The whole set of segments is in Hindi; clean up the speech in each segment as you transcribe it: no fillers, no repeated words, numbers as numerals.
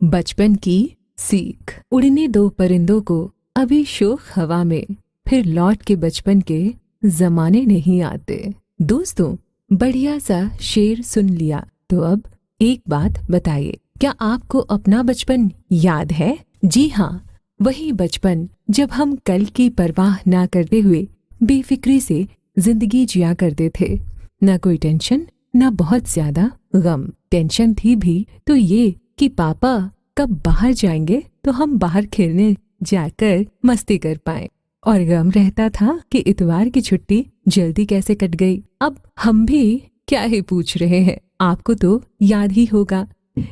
बचपन की सीख। उड़ने दो परिंदों को अभी शोख हवा में, फिर लौट के बचपन के जमाने नहीं आते। दोस्तों, बढ़िया सा शेर सुन लिया तो अब एक बात बताइए, क्या आपको अपना बचपन याद है? जी हाँ, वही बचपन जब हम कल की परवाह ना करते हुए बेफिक्री से जिंदगी जिया करते थे। न कोई टेंशन, न बहुत ज्यादा गम। टेंशन थी भी तो ये कि पापा कब बाहर जाएंगे तो हम बाहर खेलने जाकर मस्ती कर पाएं। और गम रहता था कि इतवार की छुट्टी जल्दी कैसे कट गई। अब हम भी क्या ही पूछ रहे हैं, आपको तो याद ही होगा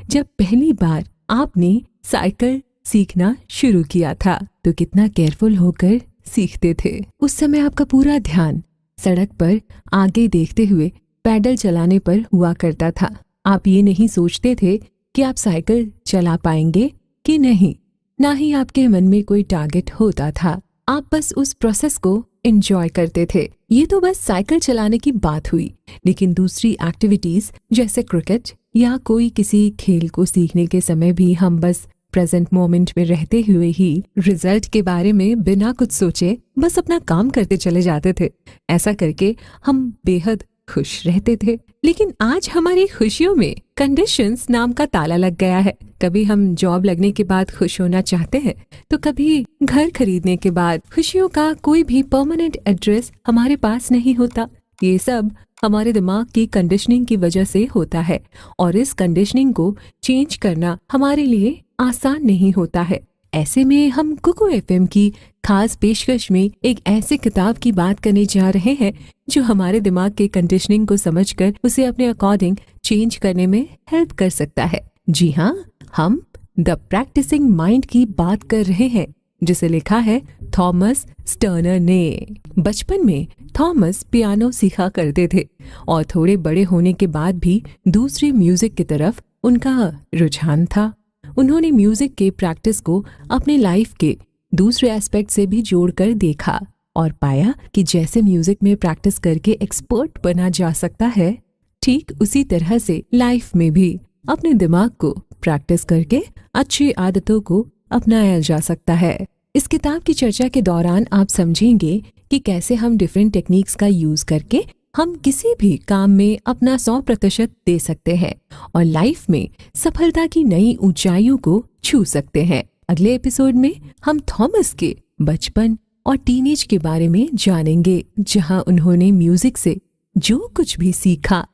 जब पहली बार आपने साइकिल सीखना शुरू किया था तो कितना केयरफुल होकर सीखते थे। उस समय आपका पूरा ध्यान सड़क पर आगे देखते हुए पैडल चलाने पर हुआ करता था। आप ये नहीं सोचते थे कि आप साइकिल चला पाएंगे कि नहीं, ना ही आपके मन में कोई टारगेट होता था। आप बस उस प्रोसेस को एंजॉय करते थे। ये तो बस साइकिल चलाने की बात हुई, लेकिन दूसरी एक्टिविटीज जैसे क्रिकेट या कोई किसी खेल को सीखने के समय भी हम बस प्रेजेंट मोमेंट में रहते हुए ही रिजल्ट के बारे में बिना कुछ सोचे बस अपना काम करते चले जाते थे। ऐसा करके हम बेहद खुश रहते थे। लेकिन आज हमारी खुशियों में कंडीशंस नाम का ताला लग गया है। कभी हम जॉब लगने के बाद खुश होना चाहते हैं तो कभी घर खरीदने के बाद। खुशियों का कोई भी परमानेंट एड्रेस हमारे पास नहीं होता। ये सब हमारे दिमाग की कंडीशनिंग की वजह से होता है और इस कंडीशनिंग को चेंज करना हमारे लिए आसान नहीं होता है। ऐसे में हम कुकू एफएम की खास पेशकश में एक ऐसे किताब की बात करने जा रहे हैं जो हमारे दिमाग के कंडीशनिंग को समझकर उसे अपने अकॉर्डिंग चेंज करने में हेल्प कर सकता है। जी हाँ, हम द प्रैक्टिसिंग माइंड की बात कर रहे हैं, जिसे लिखा है थॉमस स्टर्नर ने। बचपन में थॉमस पियानो सीखा करते थे और थोड़े बड़े होने के बाद भी दूसरी म्यूजिक की तरफ उनका रुझान था। उन्होंने म्यूजिक के प्रैक्टिस को अपने लाइफ के दूसरे एस्पेक्ट से भी जोड़कर देखा और पाया कि जैसे म्यूजिक में प्रैक्टिस करके एक्सपर्ट बना जा सकता है, ठीक उसी तरह से लाइफ में भी अपने दिमाग को प्रैक्टिस करके अच्छी आदतों को अपनाया जा सकता है। इस किताब की चर्चा के दौरान आप समझेंगे कि कैसे हम डिफरेंट टेक्निक्स का यूज करके हम किसी भी काम में अपना 100% दे सकते हैं और लाइफ में सफलता की नई ऊंचाइयों को छू सकते हैं। अगले एपिसोड में हम थॉमस के बचपन और टीनेज के बारे में जानेंगे, जहां उन्होंने म्यूजिक से जो कुछ भी सीखा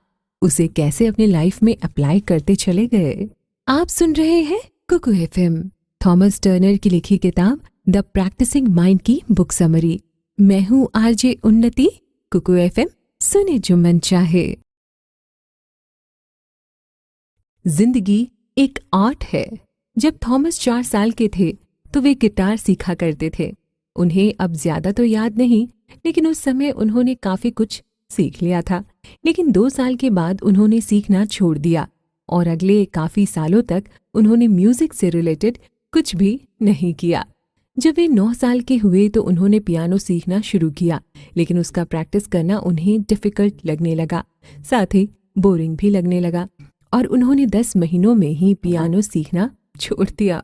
उसे कैसे अपने लाइफ में अप्लाई करते चले गए। आप सुन रहे हैं कुकू एफएम, थॉमस टर्नर की लिखी किताब द प्रैक्टिसिंग माइंड की बुक समरी। मैं हूँ आरजे उन्नति। कुकू एफएम, सुने जो मन चाहे। जिंदगी एक आर्ट है। जब थॉमस 4 साल के थे तो वे गिटार सीखा करते थे। उन्हें अब ज्यादा तो याद नहीं, लेकिन उस समय उन्होंने काफी कुछ सीख लिया था। लेकिन 2 साल के बाद उन्होंने सीखना छोड़ दिया और अगले काफी सालों तक उन्होंने म्यूजिक से रिलेटेड कुछ भी नहीं किया। जब वे 9 साल के हुए तो उन्होंने पियानो सीखना शुरू किया, लेकिन उसका प्रैक्टिस करना उन्हें डिफिकल्ट लगने लगा, साथ ही बोरिंग भी लगने लगा और उन्होंने 10 महीनों में ही पियानो सीखना छोड़ दिया।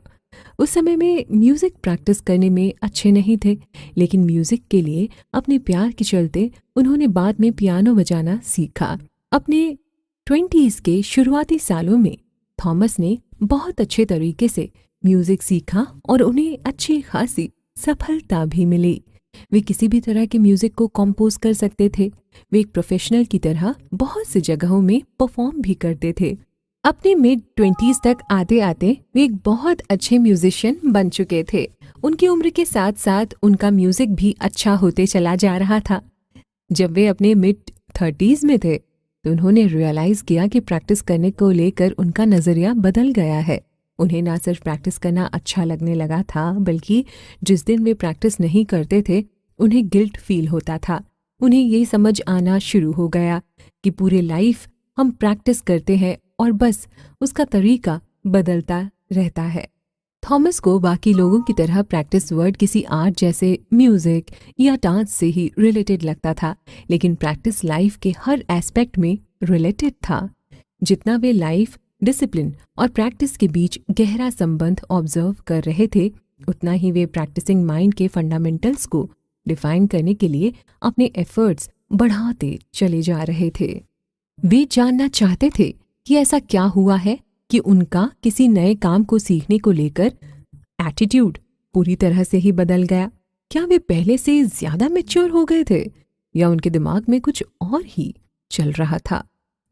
उस समय में म्यूजिक प्रैक्टिस करने में अच्छे नहीं थे, लेकिन म्यूजिक के लिए अपने प्यार के चलते उन्होंने बाद में पियानो बजाना सीखा। अपने 20s के शुरुआती सालों में थॉमस ने बहुत अच्छे तरीके से म्यूजिक सीखा और उन्हें अच्छी खासी सफलता भी मिली। वे किसी भी तरह के म्यूजिक को कंपोज कर सकते थे। वे एक प्रोफेशनल की तरह बहुत सी जगहों में परफॉर्म भी करते थे। अपने मिड 20s तक आते आते वे एक बहुत अच्छे म्यूजिशियन बन चुके थे। उनकी उम्र के साथ साथ उनका म्यूजिक भी अच्छा होते चला जा रहा था। जब वे अपने मिड 30s में थे तो उन्होंने रियलाइज किया कि प्रैक्टिस करने को लेकर उनका नजरिया बदल गया है। उन्हें ना सिर्फ प्रैक्टिस करना अच्छा लगने लगा था, बल्कि जिस दिन वे प्रैक्टिस नहीं करते थे उन्हें गिल्ट फील होता था। उन्हें ये समझ आना शुरू हो गया कि पूरे लाइफ हम प्रैक्टिस करते हैं और बस उसका तरीका बदलता रहता है। थॉमस को बाकी लोगों की तरह प्रैक्टिस वर्ड किसी आर्ट जैसे म्यूजिक या डांस से ही रिलेटेड लगता था, लेकिन प्रैक्टिस लाइफ के हर एस्पेक्ट में रिलेटेड था। जितना वे लाइफ डिसिप्लिन और प्रैक्टिस के बीच गहरा संबंध ऑब्जर्व कर रहे थे, उतना ही वे प्रैक्टिसिंग माइंड के फंडामेंटल्स को डिफाइन करने के लिए अपने एफर्ट्स बढ़ाते चले जा रहे थे। वे जानना चाहते थे कि ऐसा क्या हुआ है कि उनका किसी नए काम को सीखने को लेकर एटीट्यूड पूरी तरह से ही बदल गया। क्या वे पहले से ज्यादा मैच्योर हो गए थे या उनके दिमाग में कुछ और ही चल रहा था?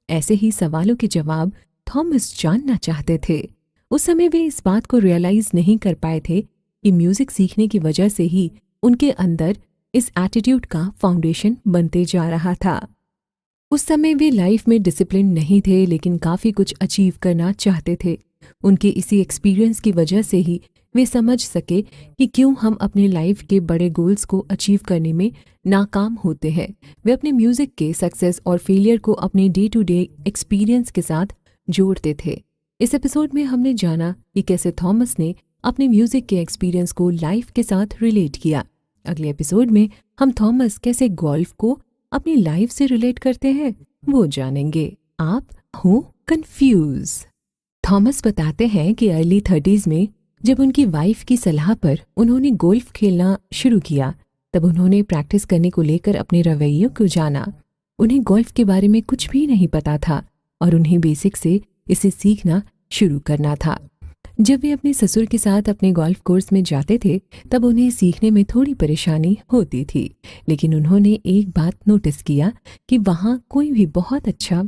ऐसे ही सवालों के जवाब थॉमस जानना चाहते थे। उस समय वे इस बात को रियलाइज नहीं कर पाए थे कि म्यूजिक सीखने की वजह से ही उनके अंदर इस एटीट्यूड का फाउंडेशन बनते जा रहा था। उस समय वे लाइफ में डिसिप्लिन नहीं थे, लेकिन काफ़ी कुछ अचीव करना चाहते थे। उनके इसी एक्सपीरियंस की वजह से ही वे समझ सके कि क्यों हम अपने लाइफ के बड़े गोल्स को अचीव करने में नाकाम होते हैं। वे अपने म्यूज़िक के सक्सेस और फेलियर को अपने डे टू डे एक्सपीरियंस के साथ जोड़ते थे। इस एपिसोड में हमने जाना कि कैसे थॉमस ने अपने म्यूज़िक के एक्सपीरियंस को लाइफ के साथ रिलेट किया। अगले एपिसोड में हम थॉमस कैसे गोल्फ को अपनी लाइफ से रिलेट करते हैं वो जानेंगे। आप हो कंफ्यूज। थॉमस बताते हैं कि अर्ली 30s में जब उनकी वाइफ की सलाह पर उन्होंने गोल्फ खेलना शुरू किया, तब उन्होंने प्रैक्टिस करने को लेकर अपने रवैयों को जाना। उन्हें गोल्फ के बारे में कुछ भी नहीं पता था और उन्हें बेसिक से इसे सीखना शुरू करना था। जब वे अपने ससुर के साथ अपने गोल्फ कोर्स में जाते थे तब उन्हें सीखने में थोड़ी परेशानी होती थी, लेकिन उन्होंने एक बात नोटिस किया कि वहाँ कोई भी बहुत अच्छा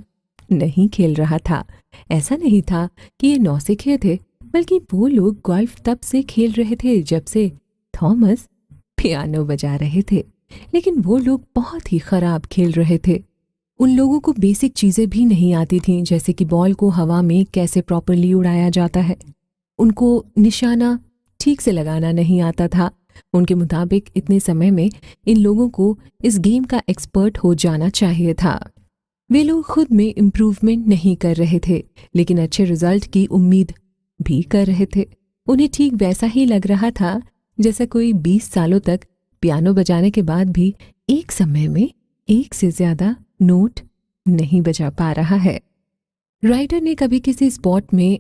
नहीं खेल रहा था। ऐसा नहीं था कि ये नौसिखिए थे, बल्कि वो लोग गोल्फ तब से खेल रहे थे जब से थॉमस पियानो बजा रहे थे, लेकिन वो लोग बहुत ही खराब खेल रहे थे। उन लोगों को बेसिक चीज़ें भी नहीं आती थीं, जैसे कि बॉल को हवा में कैसे प्रॉपरली उड़ाया जाता है। उनको निशाना ठीक से लगाना नहीं आता था। उनके मुताबिक इतने समय में इन लोगों को इस गेम का एक्सपर्ट हो जाना चाहिए था। वे लोग खुद में इम्प्रूवमेंट नहीं कर रहे थे, लेकिन अच्छे रिजल्ट की उम्मीद भी कर रहे थे। उन्हें ठीक वैसा ही लग रहा था जैसा कोई 20 सालों तक पियानो बजाने के बाद भी एक समय में एक से ज्यादा नोट नहीं बजा पा रहा है। राइटर ने कभी किसी स्पोर्ट में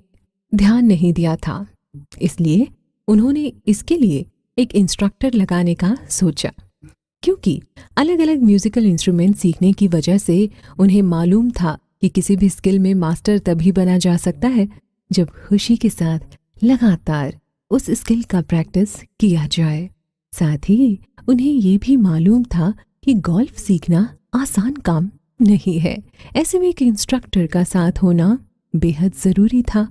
ध्यान नहीं दिया था, इसलिए उन्होंने इसके लिए एक इंस्ट्रक्टर लगाने का सोचा, क्योंकि अलग अलग म्यूजिकल इंस्ट्रूमेंट सीखने की वजह से उन्हें मालूम था कि किसी भी स्किल में मास्टर तभी बना जा सकता है जब खुशी के साथ लगातार उस स्किल का प्रैक्टिस किया जाए। साथ ही उन्हें ये भी मालूम था कि गोल्फ सीखना आसान काम नहीं है। ऐसे में एक इंस्ट्रक्टर का साथ होना बेहद ज़रूरी था।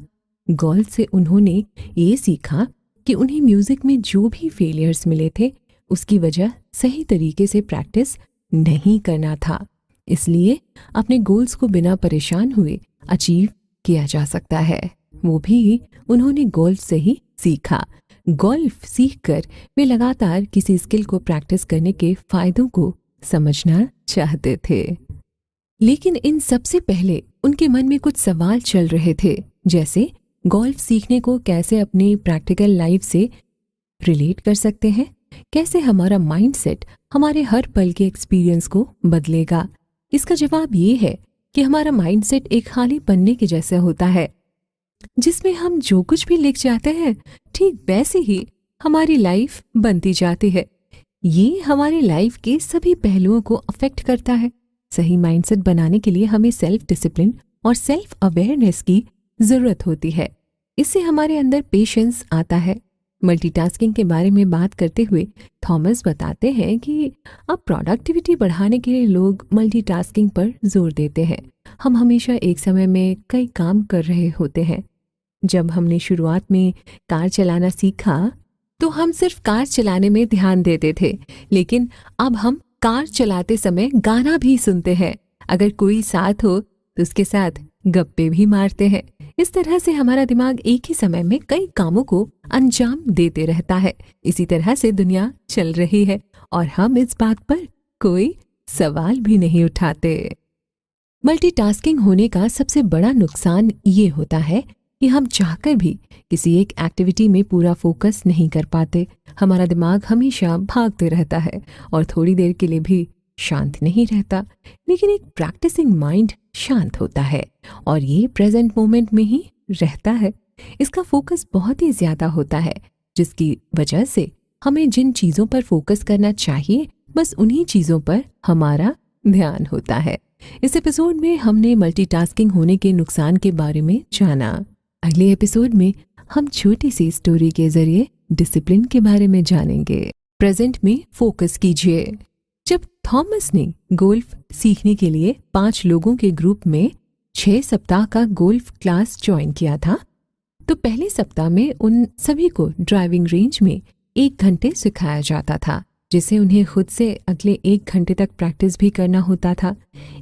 गोल्फ से उन्होंने ये सीखा कि उन्हें म्यूज़िक में जो भी फेलियर्स मिले थे उसकी वजह सही तरीके से प्रैक्टिस नहीं करना था। इसलिए अपने गोल्स को बिना परेशान हुए अचीव किया जा सकता है। वो भी उन्होंने गोल्फ से ही सीखा। गोल्फ सीखकर वे लगातार किसी स्किल को प्रैक्टिस करने के फायदों को समझना चाहते थे, लेकिन इन सबसे पहले उनके मन में कुछ सवाल चल रहे थे, जैसे गोल्फ सीखने को कैसे अपनी प्रैक्टिकल लाइफ से रिलेट कर सकते हैं, कैसे हमारा माइंडसेट हमारे हर पल के एक्सपीरियंस को बदलेगा। इसका जवाब ये है कि हमारा माइंडसेट एक खाली पन्ने के जैसा होता है, जिसमें हम जो कुछ भी लिख जाते हैं ठीक वैसे ही हमारी लाइफ बनती जाती है। ये हमारी लाइफ के सभी पहलुओं को अफेक्ट करता है। सही माइंडसेट बनाने के लिए हमें सेल्फ डिसिप्लिन और सेल्फ अवेयरनेस की जरूरत होती है। इससे हमारे अंदर पेशेंस आता है। मल्टीटास्किंग के बारे में बात करते हुए थॉमस बताते हैं कि अब प्रोडक्टिविटी बढ़ाने के लिए लोग मल्टीटास्किंग पर जोर देते हैं। हम हमेशा एक समय में कई काम कर रहे होते हैं। जब हमने शुरुआत में कार चलाना सीखा तो हम सिर्फ कार चलाने में ध्यान देते थे, लेकिन अब हम कार चलाते समय गाना भी सुनते हैं। अगर कोई साथ हो तो उसके साथ गप्पे भी मारते हैं। इस तरह से हमारा दिमाग एक ही समय में कई कामों को अंजाम देते रहता है। इसी तरह से दुनिया चल रही है और हम इस बात पर कोई सवाल भी नहीं उठाते। मल्टीटास्किंग होने का सबसे बड़ा नुकसान ये होता है कि हम चाहकर भी किसी एक एक्टिविटी में पूरा फोकस नहीं कर पाते। हमारा दिमाग हमेशा भागते रहता है और थोड़ी देर के लिए भी शांत नहीं रहता। लेकिन एक प्रैक्टिसिंग माइंड शांत होता है और ये प्रेजेंट मोमेंट में ही रहता है। इसका फोकस बहुत ही ज्यादा होता है, जिसकी वजह से हमें जिन चीजों पर फोकस करना चाहिए बस उन्हीं चीजों पर हमारा ध्यान होता है। इस एपिसोड में हमने मल्टीटास्किंग होने के नुकसान के बारे में जाना। अगले एपिसोड में हम छोटी सी स्टोरी के जरिए डिसिप्लिन के बारे में जानेंगे। प्रेजेंट में फोकस कीजिए। जब थॉमस ने गोल्फ सीखने के लिए 5 लोगों के ग्रुप में 6 सप्ताह का गोल्फ क्लास ज्वाइन किया था, तो पहले सप्ताह में उन सभी को ड्राइविंग रेंज में 1 घंटे सिखाया जाता था, जिसे उन्हें खुद से अगले 1 घंटे तक प्रैक्टिस भी करना होता था।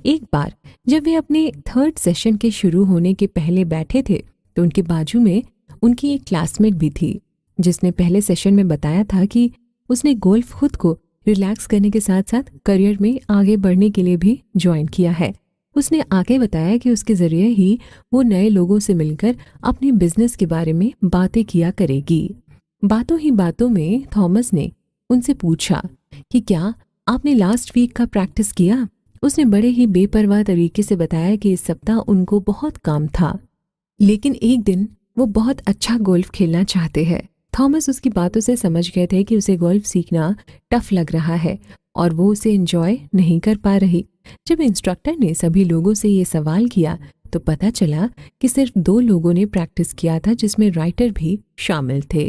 एक बार जब वे अपने 3rd सेशन के शुरू होने के पहले बैठे थे, तो उनके बाजू में उनकी एक क्लासमेट भी थी, जिसने पहले सेशन में बताया था कि उसने गोल्फ खुद को रिलैक्स करने के साथ साथ करियर में आगे बढ़ने के लिए भी ज्वाइन किया है। उसने आगे बताया कि उसके जरिए ही वो नए लोगों से मिलकर अपने बिजनेस के बारे में बातें किया करेगी। बातों ही बातों में थॉमस ने उनसे पूछा कि क्या आपने लास्ट वीक का प्रैक्टिस किया। उसने बड़े ही बेपरवाह तरीके से बताया कि इस सप्ताह उनको बहुत काम था, लेकिन एक दिन वो बहुत अच्छा गोल्फ खेलना चाहते हैं। थॉमस उसकी बातों से समझ गए थे कि उसे गोल्फ सीखना टफ लग रहा है और वो उसे एंजॉय नहीं कर पा रही। जब इंस्ट्रक्टर ने सभी लोगों से ये सवाल किया तो पता चला कि सिर्फ 2 लोगों ने प्रैक्टिस किया था, जिसमें राइटर भी शामिल थे।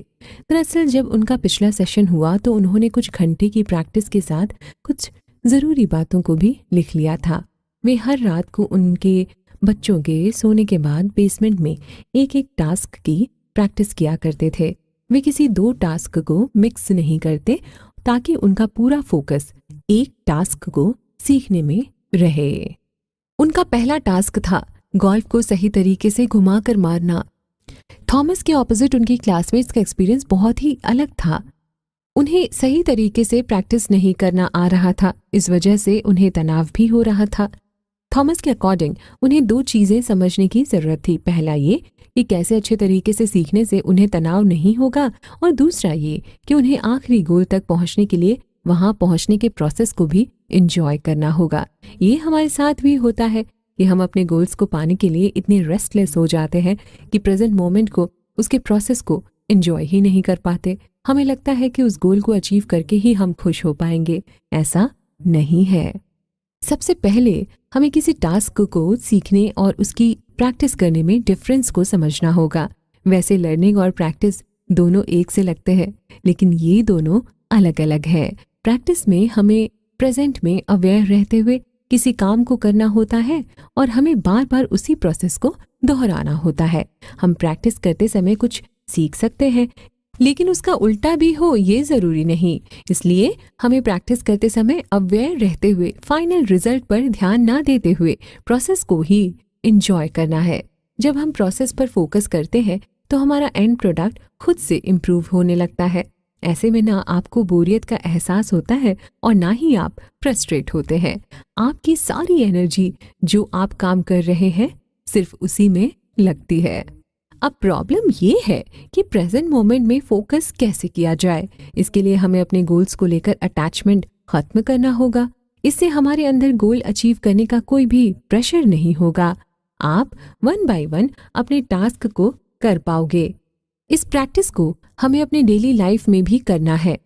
दरअसल जब उनका पिछला सेशन हुआ तो उन्होंने कुछ घंटे की प्रैक्टिस के साथ कुछ ज़रूरी बातों को भी लिख लिया था। वे हर रात को उनके बच्चों के सोने के बाद बेसमेंट में एक एक टास्क की प्रैक्टिस किया करते थे। वे किसी 2 टास्क को मिक्स नहीं करते ताकि उनका पूरा फोकस एक टास्क को सीखने में रहे। उनका पहला टास्क था गोल्फ को सही तरीके से घुमाकर मारना। थॉमस के ऑपोजिट उनकी क्लासमेट्स का एक्सपीरियंस बहुत ही अलग था। उन्हें सही तरीके से प्रैक्टिस नहीं करना आ रहा था, इस वजह से उन्हें तनाव भी हो रहा था। थॉमस के अकॉर्डिंग उन्हें 2 चीजें समझने की जरूरत थी। पहला ये कि कैसे अच्छे तरीके से सीखने से उन्हें तनाव नहीं होगा, और दूसरा ये कि उन्हें आखिरी गोल तक पहुंचने के लिए वहां पहुंचने के प्रोसेस को भी एंजॉय करना होगा। ये हमारे साथ भी होता है कि हम अपने गोल्स को पाने के लिए इतने रेस्टलेस हो जाते हैं कि प्रेजेंट मोमेंट को, उसके प्रोसेस को एंजॉय ही नहीं कर पाते। हमें लगता है कि उस गोल को अचीव करके ही हम खुश हो पाएंगे। ऐसा नहीं है। सबसे पहले हमें किसी टास्क को सीखने और उसकी प्रैक्टिस करने में डिफरेंस को समझना होगा। वैसे लर्निंग और प्रैक्टिस दोनों एक से लगते हैं, लेकिन ये दोनों अलग अलग है। प्रैक्टिस में हमें प्रेजेंट में अवेयर रहते हुए किसी काम को करना होता है और हमें बार बार उसी प्रोसेस को दोहराना होता है। हम प्रैक्टिस करते समय कुछ सीख सकते हैं, लेकिन उसका उल्टा भी हो ये जरूरी नहीं। इसलिए हमें प्रैक्टिस करते समय अवेयर रहते हुए फाइनल रिजल्ट पर ध्यान ना देते हुए प्रोसेस को ही एंजॉय करना है। जब हम प्रोसेस पर फोकस करते हैं तो हमारा एंड प्रोडक्ट खुद से इम्प्रूव होने लगता है। ऐसे में ना आपको बोरियत का एहसास होता है और ना ही आप फ्रस्ट्रेट होते हैं। आपकी सारी एनर्जी जो आप काम कर रहे हैं सिर्फ उसी में लगती है। अब प्रॉब्लम ये है कि प्रेजेंट मोमेंट में फोकस कैसे किया जाए। इसके लिए हमें अपने गोल्स को लेकर अटैचमेंट खत्म करना होगा। इससे हमारे अंदर गोल अचीव करने का कोई भी प्रेशर नहीं होगा। आप 1 बाय 1 अपने टास्क को कर पाओगे। इस प्रैक्टिस को हमें अपने डेली लाइफ में भी करना है।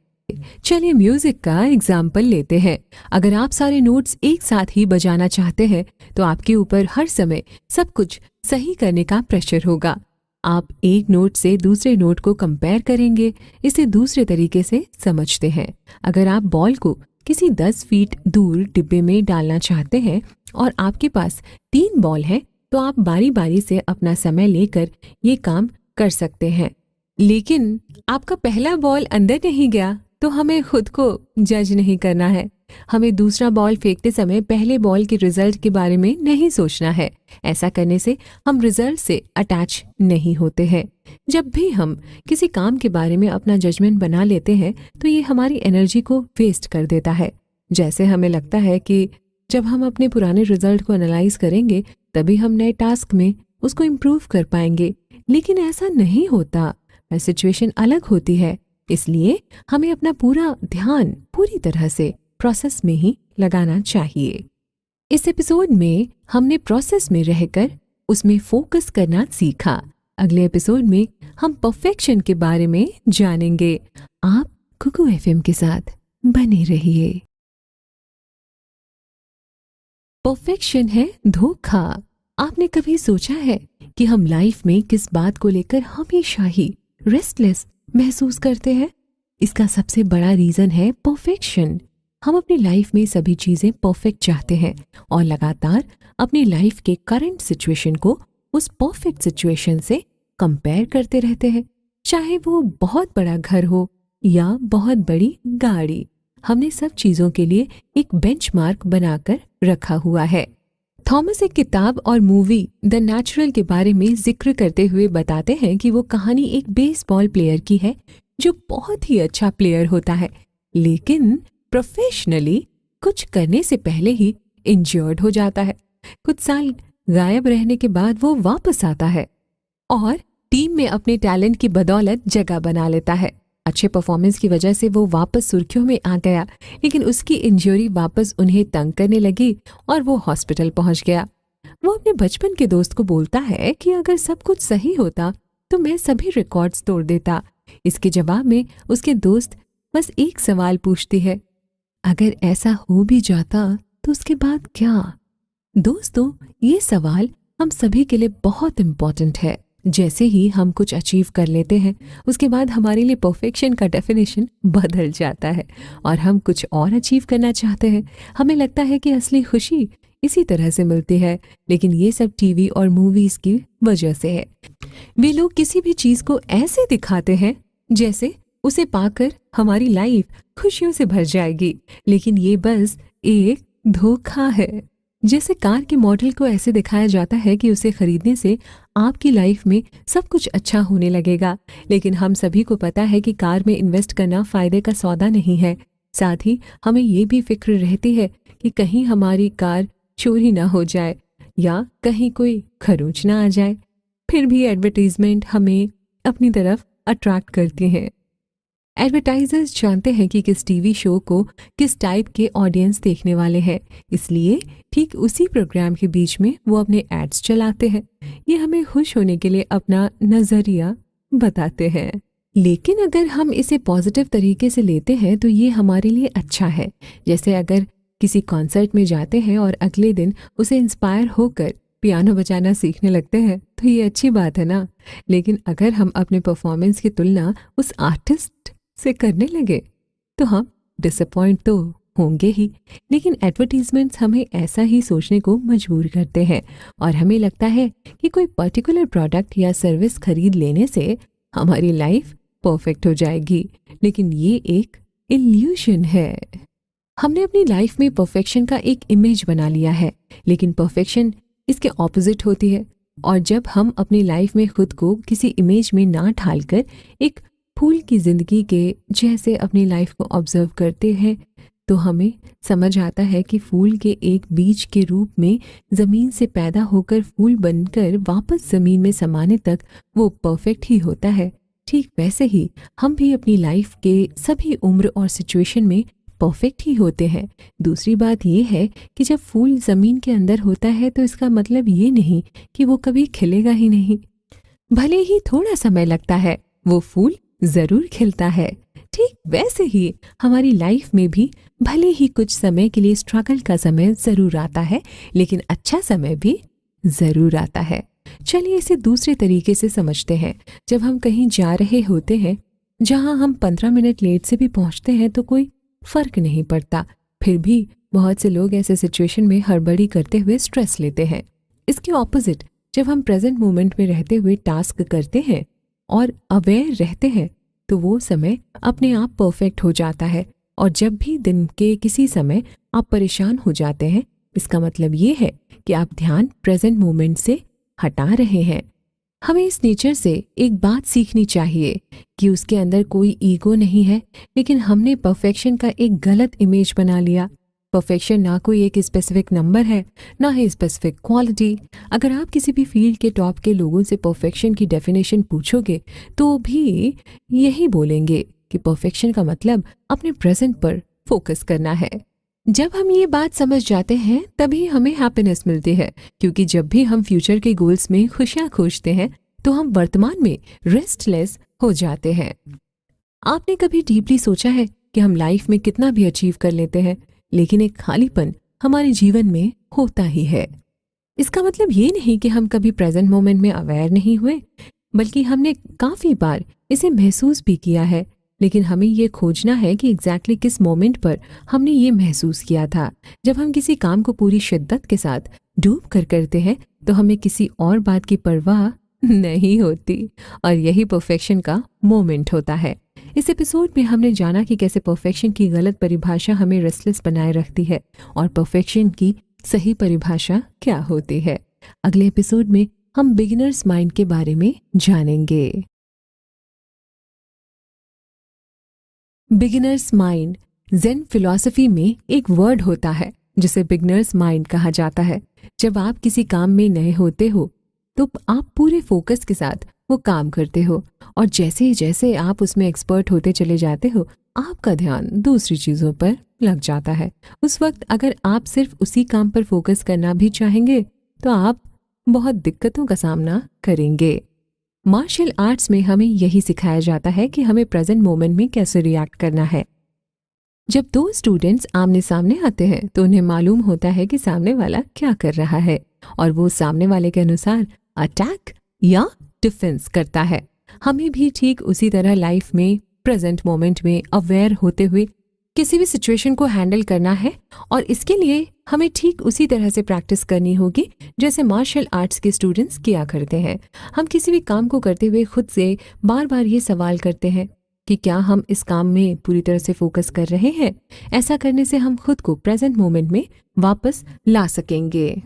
चलिए म्यूजिक का एग्जाम्पल लेते हैं। अगर आप सारे नोट्स एक साथ ही बजाना चाहते हैं तो आपके ऊपर हर समय सब कुछ सही करने का प्रेशर होगा। आप एक नोट से दूसरे नोट को कंपेयर करेंगे, इसे दूसरे तरीके से समझते हैं। अगर आप बॉल को किसी 10 फीट दूर डिब्बे में डालना चाहते हैं और आपके पास 3 बॉल हैं, तो आप बारी बारी से अपना समय लेकर ये काम कर सकते हैं। लेकिन आपका पहला बॉल अंदर नहीं गया तो हमें खुद को जज नहीं करना है। हमें दूसरा बॉल फेंकते समय पहले बॉल के रिजल्ट के बारे में नहीं सोचना है। ऐसा करने से हम रिजल्ट से अटैच नहीं होते हैं। जब भी हम किसी काम के बारे में अपना जजमेंट बना लेते हैं तो ये हमारी एनर्जी को वेस्ट कर देता है। जैसे हमें लगता है कि जब हम अपने पुराने रिजल्ट को एनालाइज करेंगे तभी हम नए टास्क में उसको इम्प्रूव कर पाएंगे, लेकिन ऐसा नहीं होता। सिचुएशन अलग होती है। इसलिए हमें अपना पूरा ध्यान पूरी तरह से प्रोसेस में ही लगाना चाहिए। इस एपिसोड में हमने प्रोसेस में रहकर उसमें फोकस करना सीखा। अगले एपिसोड में हम परफेक्शन के बारे में जानेंगे। आप कुकू एफएम के साथ बने रहिए। परफेक्शन है धोखा। आपने कभी सोचा है कि हम लाइफ में किस बात को लेकर हमेशा ही रेस्टलेस महसूस करते हैं? इसका सबसे बड़ा रीजन है परफेक्शन। हम अपनी लाइफ में सभी चीजें परफेक्ट चाहते हैं और लगातार अपनी लाइफ के करंट सिचुएशन को उस परफेक्ट सिचुएशन से कंपेयर करते रहते हैं, चाहे वो बहुत बड़ा घर हो या बहुत बड़ी गाड़ी। हमने सब चीजों के लिए एक बेंचमार्क बनाकर रखा हुआ है। थॉमस एक किताब और मूवी द नेचुरल के बारे में जिक्र करते हुए बताते हैं कि वो कहानी एक बेसबॉल प्लेयर की है जो बहुत ही अच्छा प्लेयर होता है, लेकिन प्रोफेशनली कुछ करने से पहले ही इंजर्ड हो जाता है। कुछ साल गायब रहने के बाद वो वापस आता है और टीम में अपने टैलेंट की बदौलत जगह बना लेता है। अच्छे परफॉर्मेंस की वजह से वो वापस सुर्खियों में आ गया, लेकिन उसकी इंजरी वापस उन्हें तंग करने लगी और वो हॉस्पिटल पहुंच गया। वो अपने बचपन के दोस्त को बोलता है कि अगर सब कुछ सही होता तो मैं सभी रिकॉर्ड्स तोड़ देता। इसके जवाब में उसके दोस्त बस एक सवाल पूछती है, अगर ऐसा हो भी जाता तो उसके बाद क्या? दोस्तों, ये सवाल हम सभी के लिए बहुत इम्पोर्टेंट है। जैसे ही हम कुछ अचीव कर लेते हैं, उसके बाद हमारे लिए परफेक्शन का डेफिनेशन बदल जाता है और हम कुछ और अचीव करना चाहते हैं। हमें लगता है कि असली खुशी इसी तरह से मिलती है, लेकिन ये सब टीवी और मूवीज की वजह से है। वे लोग किसी भी चीज को ऐसे दिखाते हैं जैसे उसे पाकर हमारी लाइफ खुशियों से भर जाएगी, लेकिन ये बस एक धोखा है। जैसे कार के मॉडल को ऐसे दिखाया जाता है कि उसे खरीदने से आपकी लाइफ में सब कुछ अच्छा होने लगेगा, लेकिन हम सभी को पता है कि कार में इन्वेस्ट करना फायदे का सौदा नहीं है। साथ ही हमें ये भी फिक्र रहती है कि कहीं हमारी कार चोरी ना हो जाए या कहीं कोई खरोंच ना आ जाए। फिर भी एडवर्टीजमेंट हमें अपनी तरफ अट्रैक्ट करती हैं। एडवर्टाइजर्स जानते हैं कि किस टीवी शो को किस टाइप के ऑडियंस देखने वाले हैं, इसलिए ठीक उसी प्रोग्राम के बीच में वो अपने एड्स चलाते हैं। ये हमें खुश होने के लिए अपना नजरिया बताते हैं, लेकिन अगर हम इसे पॉजिटिव तरीके से लेते हैं तो ये हमारे लिए अच्छा है। जैसे अगर किसी कॉन्सर्ट में जाते हैं और अगले दिन उसे इंस्पायर होकर पियानो बजाना सीखने लगते हैं तो ये अच्छी बात है ना। लेकिन अगर हम अपने परफॉर्मेंस की तुलना उस आर्टिस्ट से करने लगे तो हम डिसअपॉइंट तो होंगे ही, लेकिन एडवर्टीजमेंट्स हमें ऐसा ही सोचने को मजबूर करते हैं और हमें लगता है कि कोई पर्टिकुलर प्रोडक्ट या सर्विस खरीद लेने से हमारी लाइफ परफेक्ट हो जाएगी, लेकिन ये एक इल्यूशन है। हमने अपनी लाइफ में परफेक्शन का एक इमेज बना लिया है, लेकिन परफेक्शन इसके ऑपोजिट होती है। और जब हम अपनी लाइफ में खुद को किसी इमेज में ना ढालकर एक फूल की जिंदगी के जैसे अपनी लाइफ को ऑब्जर्व करते हैं तो हमें समझ आता है कि फूल के एक बीज के रूप में जमीन से पैदा होकर फूल बनकर वापस जमीन में समाने तक वो परफेक्ट ही होता है। ठीक वैसे ही हम भी अपनी लाइफ के सभी उम्र और सिचुएशन में परफेक्ट ही होते हैं। दूसरी बात ये है कि जब फूल जमीन के अंदर होता है तो इसका मतलब ये नहीं कि वो कभी खिलेगा ही नहीं। भले ही थोड़ा समय लगता है, वो फूल जरूर खिलता है। ठीक वैसे ही हमारी लाइफ में भी भले ही कुछ समय के लिए स्ट्रगल का समय जरूर आता है, लेकिन अच्छा समय भी जरूर आता है। चलिए इसे दूसरे तरीके से समझते हैं। जब हम कहीं जा रहे होते हैं जहां हम 15 मिनट लेट से भी पहुंचते हैं तो कोई फर्क नहीं पड़ता, फिर भी बहुत से लोग ऐसे सिचुएशन में हड़बड़ी करते हुए स्ट्रेस लेते हैं। इसके ऑपोजिट जब हम प्रेजेंट मोमेंट में रहते हुए टास्क करते हैं और अवेयर रहते हैं तो वो समय अपने आप परफेक्ट हो जाता है। और जब भी दिन के किसी समय आप परेशान हो जाते हैं, इसका मतलब ये है कि आप ध्यान प्रेजेंट मोमेंट से हटा रहे हैं। हमें इस नेचर से एक बात सीखनी चाहिए कि उसके अंदर कोई ईगो नहीं है, लेकिन हमने परफेक्शन का एक गलत इमेज बना लिया। परफेक्शन ना कोई एक स्पेसिफिक नंबर है, ना ही स्पेसिफिक क्वालिटी। अगर आप किसी भी फील्ड के टॉप के लोगों से परफेक्शन की डेफिनेशन पूछोगे तो भी यही बोलेंगे कि परफेक्शन का मतलब अपने प्रेजेंट पर फोकस करना है। जब हम ये बात समझ जाते हैं तभी हमें हैप्पीनेस मिलती है, क्योंकि जब भी हम फ्यूचर के गोल्स में खुशियां खोजते हैं तो हम वर्तमान में रेस्टलेस हो जाते हैं। आपने कभी डीपली सोचा है कि हम लाइफ में कितना भी अचीव कर लेते हैं, लेकिन एक खालीपन हमारे जीवन में होता ही है। इसका मतलब ये नहीं कि हम कभी प्रेजेंट मोमेंट में अवेयर नहीं हुए, बल्कि हमने काफी बार इसे महसूस भी किया है, लेकिन हमें ये खोजना है कि एग्जैक्टली किस मोमेंट पर हमने ये महसूस किया था। जब हम किसी काम को पूरी शिद्दत के साथ डूब कर करते हैं तो हमें किसी और बात की परवाह नहीं होती, और यही परफेक्शन का मोमेंट होता है। इस एपिसोड में हमने जाना कि कैसे परफेक्शन की गलत परिभाषा हमें रेस्टलेस बनाए रखती है और परफेक्शन की सही परिभाषा क्या होती है। अगले एपिसोड में हम बिगिनर्स माइंड के बारे में जानेंगे। बिगिनर्स माइंड ज़ेन फिलॉसफी में एक वर्ड होता है जिसे बिगिनर्स माइंड कहा जाता है। जब आप किसी काम में नए होते हो तो आप पूरे फोकस के साथ वो काम करते हो, और जैसे जैसे आप उसमें एक्सपर्ट होते चले जाते हो आपका ध्यान दूसरी चीज़ों पर लग जाता है। उस वक्त अगर आप सिर्फ उसी काम पर फोकस करना भी चाहेंगे तो आप बहुत दिक्कतों का सामना करेंगे। मार्शल आर्ट्स में हमें यही सिखाया जाता है कि हमें प्रेजेंट मोमेंट में कैसे रिएक्ट करना है। जब दो स्टूडेंट्स आमने सामने आते हैं तो उन्हें मालूम होता है कि सामने वाला क्या कर रहा है, और वो सामने वाले के अनुसार अटैक या डिफेंस करता है। हमें भी ठीक उसी तरह लाइफ में प्रेजेंट मोमेंट में अवेयर होते हुए किसी भी सिचुएशन को हैंडल करना है, और इसके लिए हमें ठीक उसी तरह से प्रैक्टिस करनी होगी जैसे मार्शल आर्ट्स के स्टूडेंट्स किया करते हैं। हम किसी भी काम को करते हुए खुद से बार बार ये सवाल करते हैं कि क्या हम इस काम में पूरी तरह से फोकस कर रहे हैं। ऐसा करने से हम खुद को प्रेजेंट मोमेंट में वापस ला सकेंगे।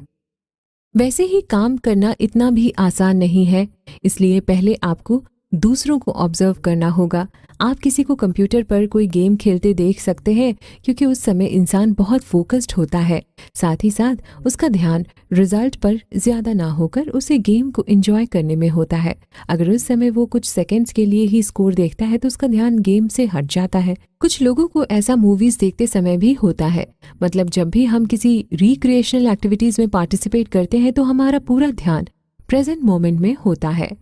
वैसे ही काम करना इतना भी आसान नहीं है, इसलिए पहले आपको दूसरों को ऑब्जर्व करना होगा। आप किसी को कंप्यूटर पर कोई गेम खेलते देख सकते हैं, क्योंकि उस समय इंसान बहुत फोकस्ड होता है। साथ ही साथ उसका ध्यान रिजल्ट पर ज्यादा ना होकर उसे गेम को एंजॉय करने में होता है। अगर उस समय वो कुछ सेकंड्स के लिए ही स्कोर देखता है तो उसका ध्यान गेम से हट जाता है। कुछ लोगों को ऐसा मूवीज देखते समय भी होता है। मतलब जब भी हम किसी रिक्रिएशनल एक्टिविटीज में पार्टिसिपेट करते हैं तो हमारा पूरा ध्यान प्रेजेंट मोमेंट में होता है।